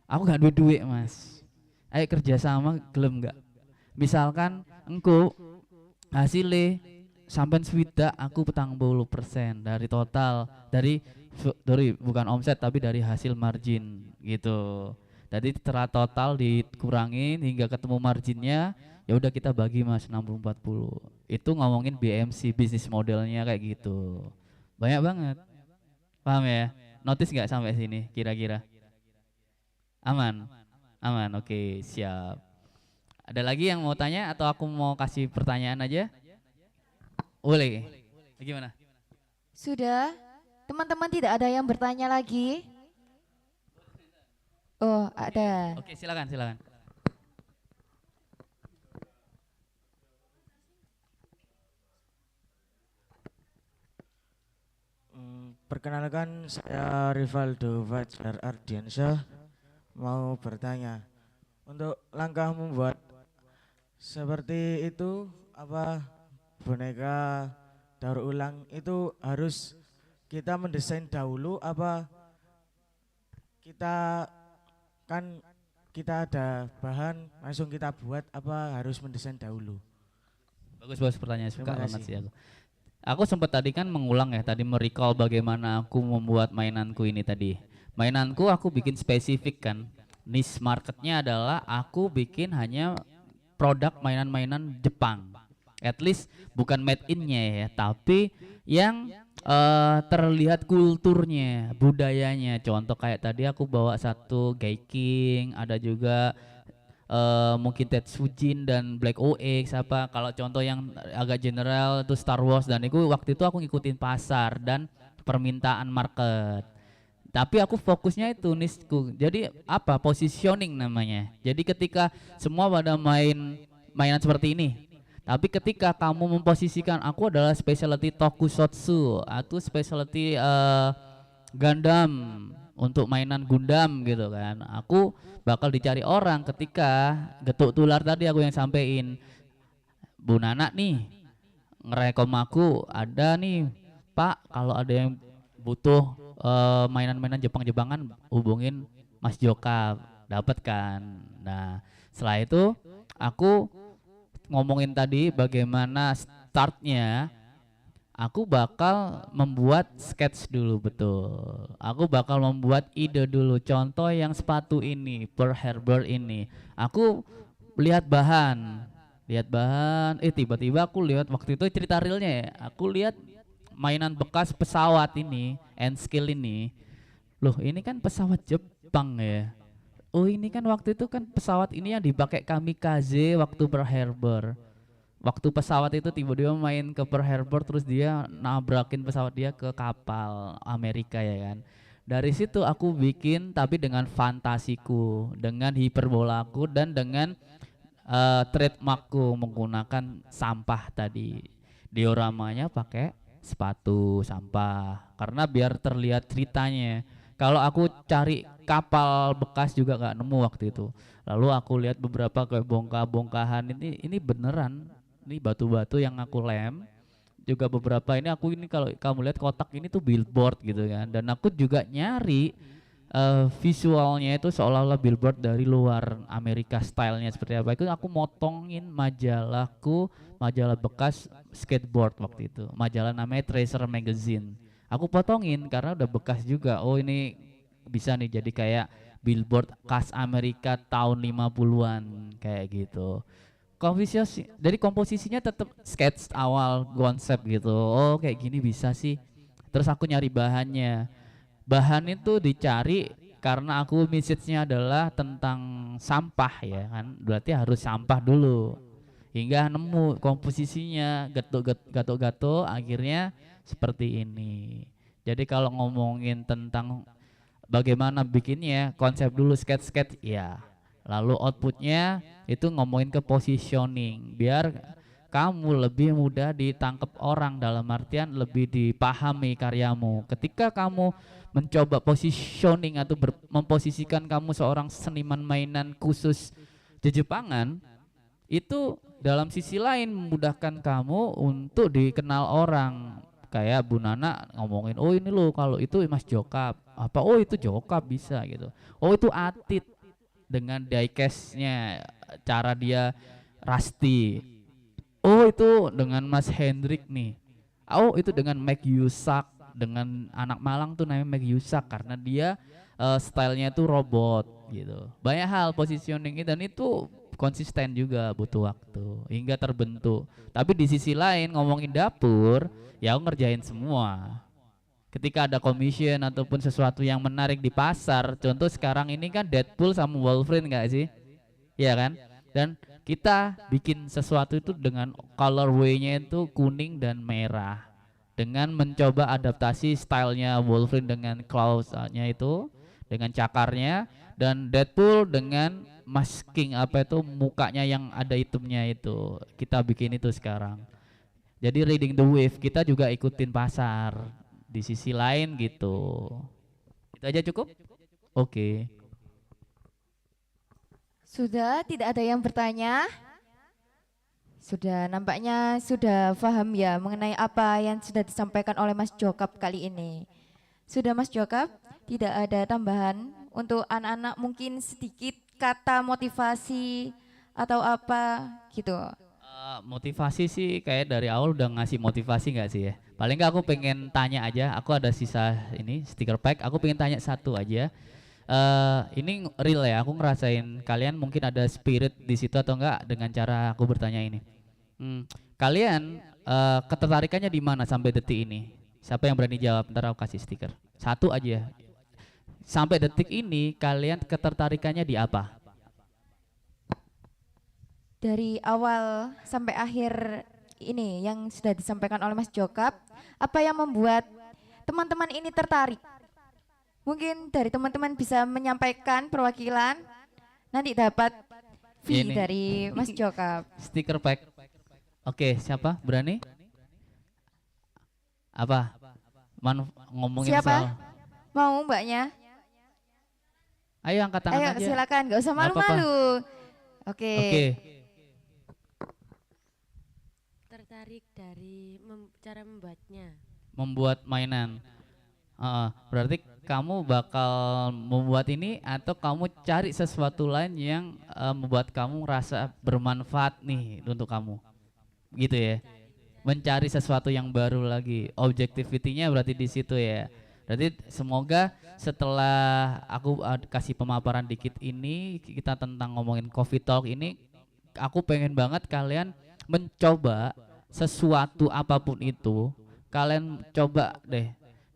Aku gak duit duit Mas. Ayo kerja sama gelem nggak? Misalkan engko hasilnya sampai swidak, aku petang 10% dari total, dari bukan omset tapi dari hasil margin gitu. Jadi setelah total dikurangin hingga ketemu marginnya, ya udah kita bagi Mas 60-40. Itu ngomongin BMC, bisnis modelnya kayak gitu. Banyak banget. Paham ya? Notice nggak sampai sini kira-kira? Aman? Aman, oke, siap. Ada lagi yang mau tanya atau aku mau kasih pertanyaan aja? Boleh. Gimana? Sudah? Teman-teman tidak ada yang bertanya lagi? Oh, ada. Oke, silakan, silakan. Perkenalkan, saya Rivaldo Fajar Ardiansyah, mau bertanya, untuk langkah membuat seperti itu, apa boneka daur ulang itu harus kita mendesain dahulu, apa kita kan kita ada bahan langsung kita buat, apa harus mendesain dahulu? Bagus pertanyaan, suka Terima banget kasih. sih aku. Aku sempat tadi kan mengulang ya, tadi merecall bagaimana aku membuat mainanku ini tadi. Mainanku aku bikin spesifik kan. Niche marketnya adalah aku bikin hanya produk mainan-mainan Jepang. At least bukan made in-nya ya, tapi yang terlihat kulturnya, budayanya. Contoh kayak tadi aku bawa satu Gaiking, ada juga mungkin Tetsujin dan Black OX apa. Kalau contoh yang agak general itu Star Wars, dan itu waktu itu aku ngikutin pasar dan permintaan market. Tapi aku fokusnya itu niche-ku. Jadi apa? Positioning namanya. Jadi ketika semua pada mainan seperti ini, tapi ketika kamu memposisikan aku adalah specialty tokusatsu atau specialty Gundam, untuk mainan Gundam gitu kan, aku bakal dicari orang. Ketika getuk tular tadi aku yang sampein, Bu Nana nih ngerekom aku, ada nih Pak, kalau ada yang butuh mainan-mainan Jepang-Jepangan hubungin Mas Joka, dapat kan. Nah setelah itu aku ngomongin tadi bagaimana startnya. Aku bakal membuat sketch dulu, betul. Aku bakal membuat ide dulu. Contoh yang sepatu ini, Pearl Harbor ini. Aku lihat bahan. Tiba-tiba aku lihat waktu itu cerita realnya ya. Aku lihat mainan bekas pesawat ini, N-Skill ini. Loh, ini kan pesawat Jepang ya. Oh, ini kan waktu itu kan pesawat ini yang dipakai kamikaze waktu Pearl Harbor. Waktu pesawat itu tiba-tiba main ke Pearl Harbor, terus dia nabrakin pesawat dia ke kapal Amerika ya kan. Dari situ aku bikin tapi dengan fantasiku, dengan hiperbolaku, dan dengan trademarkku menggunakan sampah tadi. Dioramanya pakai sepatu sampah karena biar terlihat ceritanya. Kalau aku cari kapal bekas juga nggak nemu waktu itu. Lalu aku lihat beberapa kayak bongkah-bongkahan ini beneran. Ini batu-batu yang aku lem. Juga beberapa ini aku ini, kalau kamu lihat kotak ini tuh billboard gitu kan. Dan aku juga nyari visualnya itu seolah-olah billboard dari luar Amerika, stylenya seperti apa. Itu aku motongin majalahku, majalah bekas skateboard waktu itu. Majalah namanya Tracer Magazine. Aku potongin karena udah bekas juga. Oh ini bisa nih jadi kayak billboard khas Amerika tahun 50-an kayak gitu. Dari komposisinya tetap sketch awal konsep gitu. Oh kayak gini bisa sih. Terus aku nyari bahannya. Bahan itu dicari karena aku message-nya adalah tentang sampah ya kan. Berarti harus sampah dulu. Hingga nemu komposisinya gato-gato akhirnya seperti ini. Jadi kalau ngomongin tentang bagaimana bikinnya, konsep dulu sketch-sketch ya. Lalu outputnya itu ngomongin ke positioning biar kamu lebih mudah ditangkap orang, dalam artian lebih dipahami karyamu. Ketika kamu mencoba positioning atau memposisikan kamu seorang seniman mainan khusus Jejepangan, itu dalam sisi lain memudahkan kamu untuk dikenal orang. Kayak Bu Nana ngomongin, oh ini loh kalau itu Mas Jokap, apa oh itu Jokap bisa gitu, oh itu Atit dengan diecast-nya, cara dia Rusty, oh itu dengan Mas Hendrik nih, oh itu dengan Meg Yusak, dengan anak Malang tuh namanya Meg Yusak karena dia stylenya itu robot gitu. Banyak hal positioning dan itu konsisten juga butuh waktu hingga terbentuk. Tapi di sisi lain ngomongin dapur, ya aku ngerjain semua. Ketika ada commission ataupun sesuatu yang menarik di pasar, contoh sekarang ini kan Deadpool sama Wolverine nggak sih? Iya kan? Dan kita bikin sesuatu itu dengan colorway-nya itu kuning dan merah. Dengan mencoba adaptasi stylenya Wolverine dengan claws-nya itu, dengan cakarnya, dan Deadpool dengan masking apa itu mukanya yang ada hitamnya itu. Kita bikin itu sekarang. Jadi reading the wave, kita juga ikutin pasar di sisi lain gitu. Itu aja cukup? Oke. Sudah tidak ada yang bertanya? Sudah, nampaknya sudah paham ya mengenai apa yang sudah disampaikan oleh Mas Jokap kali ini. Sudah Mas Jokap, tidak ada tambahan untuk anak-anak, mungkin sedikit kata motivasi atau apa gitu. Motivasi sih kayak dari awal udah ngasih motivasi nggak sih ya? Paling nggak aku pengen tanya aja, aku ada sisa ini stiker pack, aku pengen tanya satu aja. Ini real ya, aku ngerasain kalian mungkin ada spirit di situ atau enggak dengan cara aku bertanya ini. Kalian ketertarikannya di mana sampai detik ini? Siapa yang berani jawab? Ntar aku kasih stiker. Satu aja. Sampai detik ini kalian ketertarikannya di apa? Dari awal sampai akhir ini yang sudah disampaikan oleh Mas Jokap, apa yang membuat teman-teman ini tertarik? Mungkin dari teman-teman bisa menyampaikan perwakilan, nanti dapat fee Ini. dari Mas Jokap. Stiker pack. Oke, siapa? Berani? Apa? Ngomongin Siapa? soal. Mau mbaknya? Ayo angkat tangan Ayo aja. silakan, gak usah Nggak apa-apa. malu-malu. Oke. Oke. Tertarik dari cara membuatnya. Membuat mainan. Berarti kamu bakal membuat ini atau kamu cari sesuatu lain yang membuat kamu rasa bermanfaat nih untuk kamu, gitu ya? Mencari sesuatu yang baru lagi, objectivity-nya berarti di situ ya. Berarti semoga setelah aku kasih pemaparan dikit ini, kita tentang ngomongin Coffee Talk ini, aku pengen banget kalian mencoba sesuatu apapun itu, kalian coba deh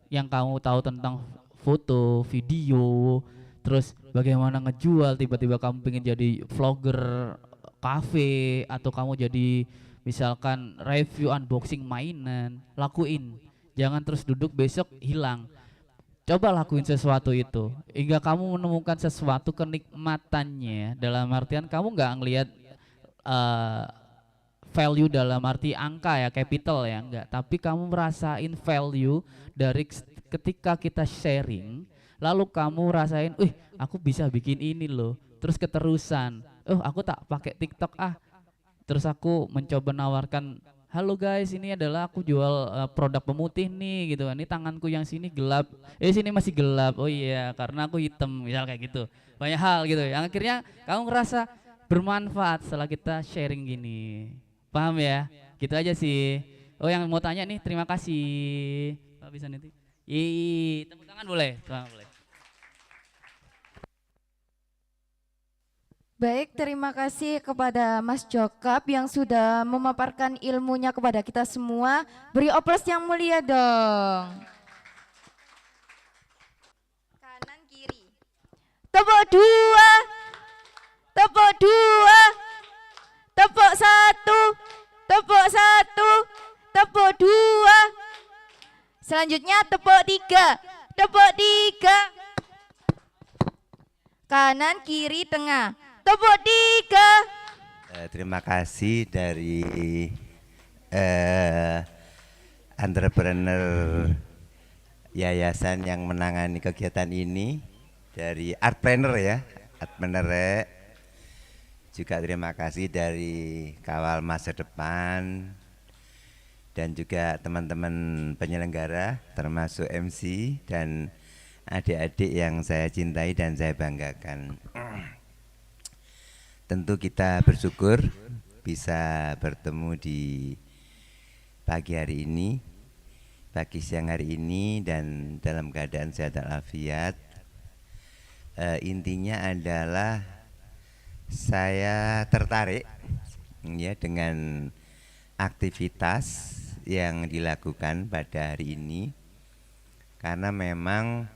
yang kamu tahu tentang foto, video, terus bagaimana ngejual, tiba-tiba kamu pengen jadi vlogger cafe atau kamu jadi misalkan review unboxing mainan, lakuin. Jangan terus duduk besok hilang. Coba lakuin sesuatu itu hingga kamu menemukan sesuatu kenikmatannya, dalam artian kamu nggak ngelihat value dalam arti angka ya, capital ya, enggak, tapi kamu merasain value dari ketika kita sharing, lalu kamu rasain, aku bisa bikin ini loh, terus keterusan, aku tak pakai TikTok terus aku mencoba nawarkan, halo guys, ini adalah aku jual produk pemutih nih gitu, ini tanganku yang sini gelap, sini masih gelap, oh iya karena aku hitam, misal kayak gitu, banyak hal gitu, yang akhirnya kamu ngerasa bermanfaat setelah kita sharing gini. Paham ya? Gitu aja sih. Oh yang mau tanya nih, terima kasih. Pak bisa nanti. Tepuk tangan boleh? Tepuk tangan boleh. Baik, terima kasih kepada Mas Jokap yang sudah memaparkan ilmunya kepada kita semua. Beri oplos yang mulia dong. Kanan kiri. Tepuk dua. Tepuk dua. Tepuk satu. Tepuk satu. Tepuk dua. Selanjutnya tepuk 3. Tepuk 3. Kanan, kiri, tengah. Tepuk 3. Terima kasih dari entrepreneur yayasan yang menangani kegiatan ini, dari Artpreneur ya, Artpreneur. Juga terima kasih dari Kawal Masa Depan dan juga teman-teman penyelenggara termasuk MC dan adik-adik yang saya cintai dan saya banggakan. Tentu kita bersyukur bisa bertemu di pagi hari ini, pagi siang hari ini, dan dalam keadaan sehat walafiat. Intinya adalah saya tertarik ya dengan aktivitas yang dilakukan pada hari ini, karena memang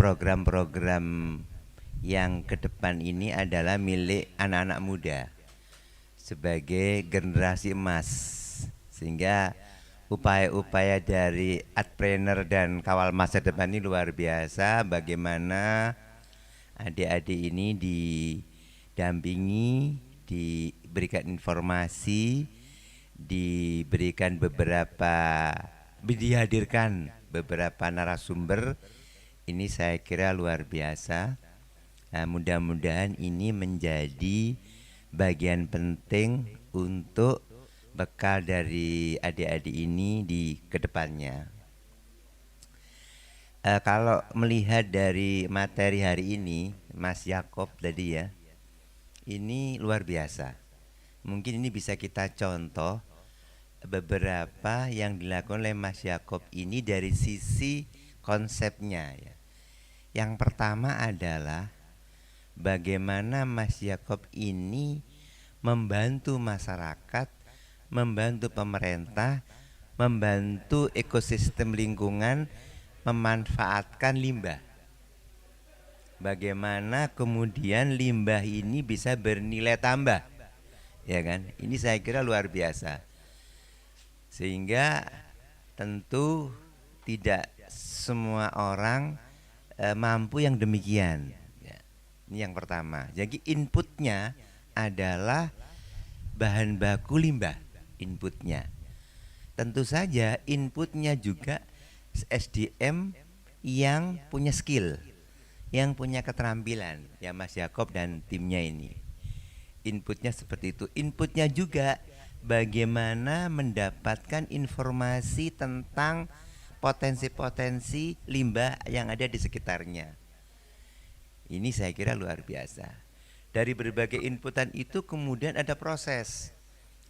program-program yang ke depan ini adalah milik anak-anak muda sebagai generasi emas, sehingga upaya-upaya dari Artpreneur dan Kawal Masa Depan ini luar biasa. Bagaimana adik-adik ini didampingi, diberikan informasi, dihadirkan beberapa narasumber. Ini saya kira luar biasa. Nah, mudah-mudahan ini menjadi bagian penting untuk bekal dari adik-adik ini di kedepannya. Kalau melihat dari materi hari ini, Mas Yakob tadi ya, ini luar biasa. Mungkin ini bisa kita contoh beberapa yang dilakukan oleh Mas Yakob ini dari sisi konsepnya ya. Yang pertama adalah bagaimana Mas Yakob ini membantu masyarakat, membantu pemerintah, membantu ekosistem lingkungan, memanfaatkan limbah. Bagaimana kemudian limbah ini bisa bernilai tambah, ya kan? Ini saya kira luar biasa. Sehingga tentu tidak semua orang mampu yang demikian. Ini yang pertama. Jadi inputnya adalah bahan baku limbah. Inputnya. Tentu saja inputnya juga SDM yang punya skill, yang punya keterampilan, ya Mas Yakob dan timnya ini. Inputnya seperti itu. Inputnya juga bagaimana mendapatkan informasi tentang potensi-potensi limbah yang ada di sekitarnya. Ini saya kira luar biasa. Dari berbagai inputan itu kemudian ada proses.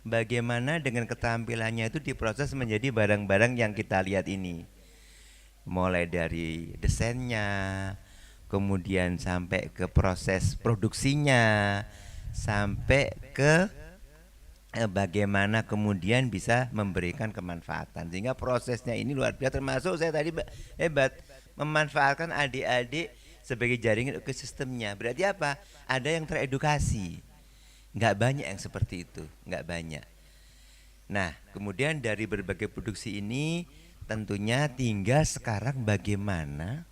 Bagaimana dengan keterampilannya itu diproses menjadi barang-barang yang kita lihat ini. Mulai dari desainnya, kemudian sampai ke proses produksinya, sampai ke bagaimana kemudian bisa memberikan kemanfaatan. Sehingga prosesnya ini luar biasa, termasuk saya tadi hebat memanfaatkan adik-adik sebagai jaringan ekosistemnya. Berarti apa? Ada yang teredukasi. Nggak banyak yang seperti itu, nggak banyak. Nah, kemudian dari berbagai produksi ini tentunya tinggal sekarang bagaimana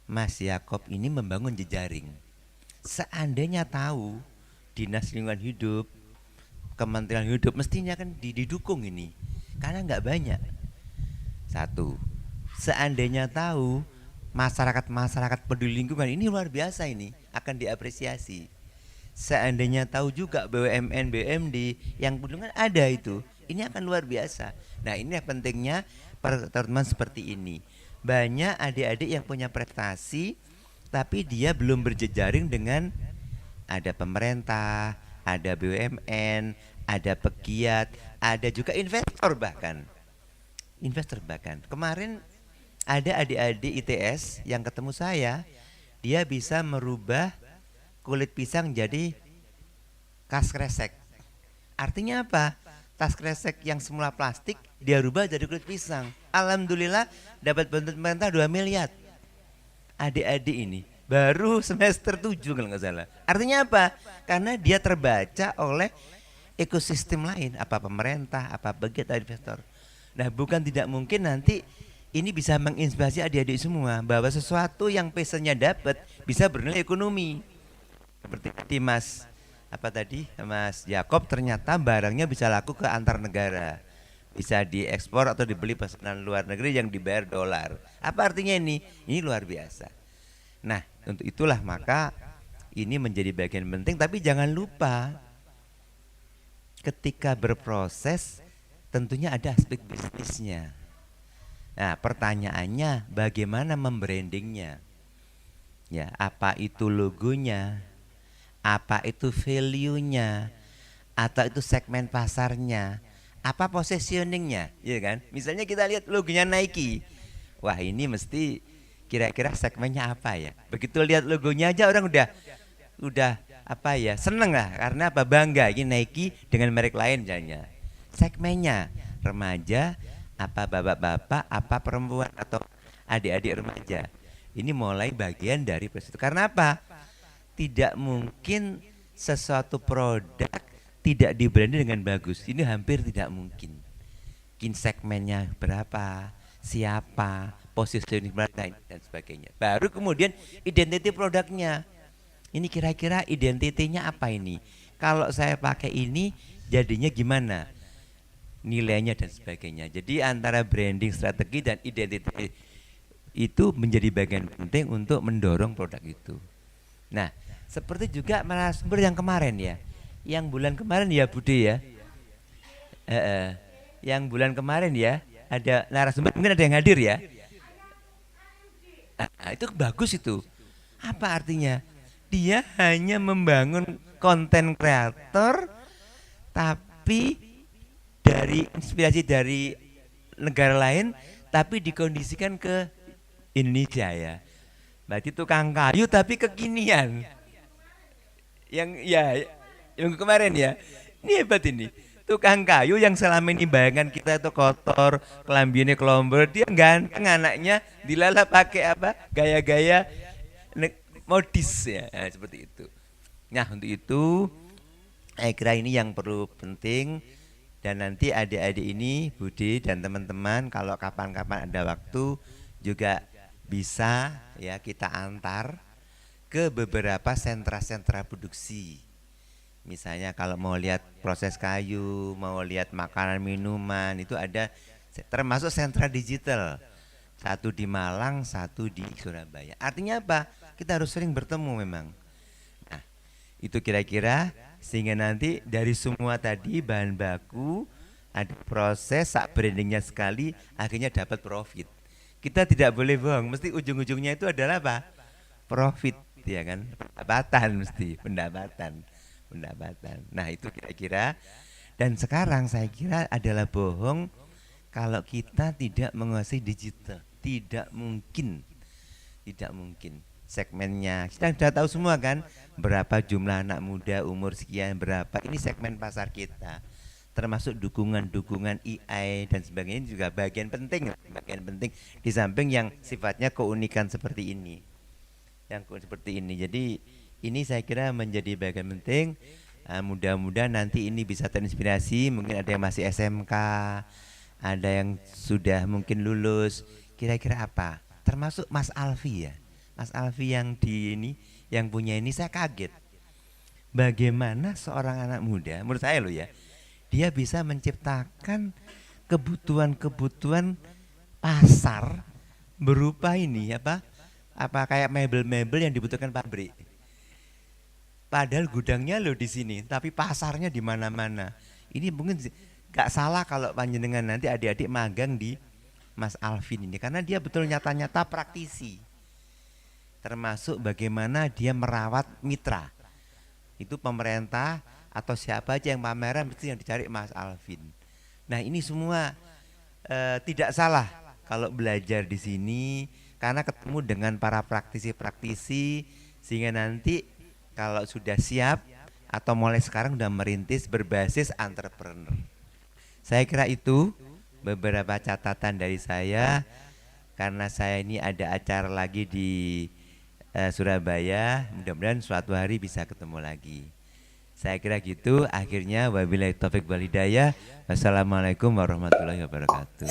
Mas Yakob ini membangun jejaring. Seandainya tahu Dinas Lingkungan Hidup, Kementerian Hidup mestinya kan didukung ini, karena nggak banyak. Satu, seandainya tahu masyarakat peduli lingkungan ini luar biasa, ini akan diapresiasi. Seandainya tahu juga BUMN, BUMD yang peduli ada itu, ini akan luar biasa. Nah, ini pentingnya pertemuan seperti ini. Banyak adik-adik yang punya prestasi tapi dia belum berjejaring dengan ada pemerintah, ada BUMN, ada pegiat, ada juga investor bahkan. Kemarin ada adik-adik ITS yang ketemu saya, dia bisa merubah kulit pisang jadi kas kresek. Artinya apa? Tas kresek yang semula plastik dia rubah jadi kulit pisang. Alhamdulillah dapat bantuan pemerintah 2 miliar. Adik-adik ini baru semester 7 kalau nggak salah. Artinya apa? Karena dia terbaca oleh ekosistem lain, apa pemerintah, apa pegiat, investor. Nah, bukan tidak mungkin nanti ini bisa menginspirasi adik-adik semua bahwa sesuatu yang passionnya dapat bisa bernilai ekonomi. Seperti tadi Mas Yakob, ternyata barangnya bisa laku ke antar negara, bisa diekspor atau dibeli pesanan luar negeri yang dibayar dolar. Apa artinya ini? Ini luar biasa. Nah, untuk itulah maka ini menjadi bagian penting, tapi jangan lupa ketika berproses tentunya ada aspek bisnisnya. Nah, pertanyaannya bagaimana membrandingnya? Ya, apa itu logonya? Apa itu value-nya? Atau itu segmen pasarnya? Apa positioningnya? Ya kan? Misalnya kita lihat logonya Nike. Wah, ini mesti kira-kira segmennya apa ya? Begitu lihat logonya aja orang udah apa ya? Seneng lah, karena apa? Bangga ini Nike dengan merek lain misalnya. Segmennya remaja, apa bapak-bapak, apa perempuan atau adik-adik remaja. Ini mulai bagian dari proses itu. Karena apa? Tidak mungkin sesuatu produk tidak di-branding dengan bagus. Ini hampir tidak mungkin. Mungkin segmennya berapa, siapa, positioning dan sebagainya. Baru kemudian identity produknya. Ini kira-kira identitinya apa ini? Kalau saya pakai ini jadinya gimana? Nilainya dan sebagainya. Jadi antara branding strategi dan identitas itu menjadi bagian penting untuk mendorong produk itu. Nah, seperti juga narasumber yang kemarin ya, yang bulan kemarin ya Budi ya, yang bulan kemarin ya ada narasumber, mungkin ada yang hadir ya. Itu bagus itu. Apa artinya? Dia hanya membangun konten kreator, tapi dari inspirasi dari negara lain, tapi dikondisikan ke Indonesia ya. Berarti tukang kayu tapi kekinian. Yang kemarin ya. Ini hebat ini. Tukang kayu yang selama ini bayangan kita itu kotor, kelambiannya kelomber, dia ganteng anaknya dilala pakai apa? Gaya-gaya modis ya. Nah, seperti itu. Nah, untuk itu saya kira ini yang perlu penting. Dan nanti adik-adik ini, Budi dan teman-teman, kalau kapan-kapan ada waktu juga bisa ya kita antar ke beberapa sentra-sentra produksi. Misalnya kalau mau lihat proses kayu, mau lihat makanan minuman, itu ada termasuk sentra digital. Satu di Malang, satu di Surabaya. Artinya apa? Kita harus sering bertemu memang. Nah, itu kira-kira sehingga nanti dari semua tadi bahan baku ada proses sak brandingnya sekali akhirnya dapat profit. Kita tidak boleh bohong, mesti ujung-ujungnya itu adalah apa? Profit, ya kan? Pendapatan mesti, pendapatan. Nah, itu kira-kira. Dan sekarang saya kira adalah bohong kalau kita tidak menguasai digital. Tidak mungkin. Segmennya kita sudah tahu semua kan, berapa jumlah anak muda umur sekian berapa, ini segmen pasar kita. Termasuk dukungan AI dan sebagainya juga bagian penting di samping yang sifatnya keunikan seperti ini. Jadi ini saya kira menjadi bagian penting. Mudah-mudahan nanti ini bisa terinspirasi. Mungkin ada yang masih SMK, ada yang sudah mungkin lulus. Kira-kira apa? Termasuk Mas Alfi ya. Mas Alfi yang yang punya ini saya kaget. Bagaimana seorang anak muda, menurut saya loh ya, dia bisa menciptakan kebutuhan pasar berupa ini apa kayak mebel-mebel yang dibutuhkan pabrik. Padahal gudangnya loh di sini, tapi pasarnya di mana-mana. Ini mungkin gak salah kalau panjenengan nanti adik-adik magang di Mas Alvin ini, karena dia betul nyata-nyata praktisi. Termasuk bagaimana dia merawat mitra. Itu pemerintah atau siapa aja yang pameran mesti yang dicari Mas Alvin. Nah, ini semua tidak salah kalau belajar di sini karena ketemu dengan para praktisi-praktisi sehingga nanti kalau sudah siap atau mulai sekarang sudah merintis berbasis entrepreneur. Saya kira itu beberapa catatan dari saya karena saya ini ada acara lagi di Surabaya. Mudah-mudahan suatu hari bisa ketemu lagi. Saya kira gitu. Akhirnya wabillahi taufik wal hidayah. Wassalamualaikum warahmatullahi wabarakatuh.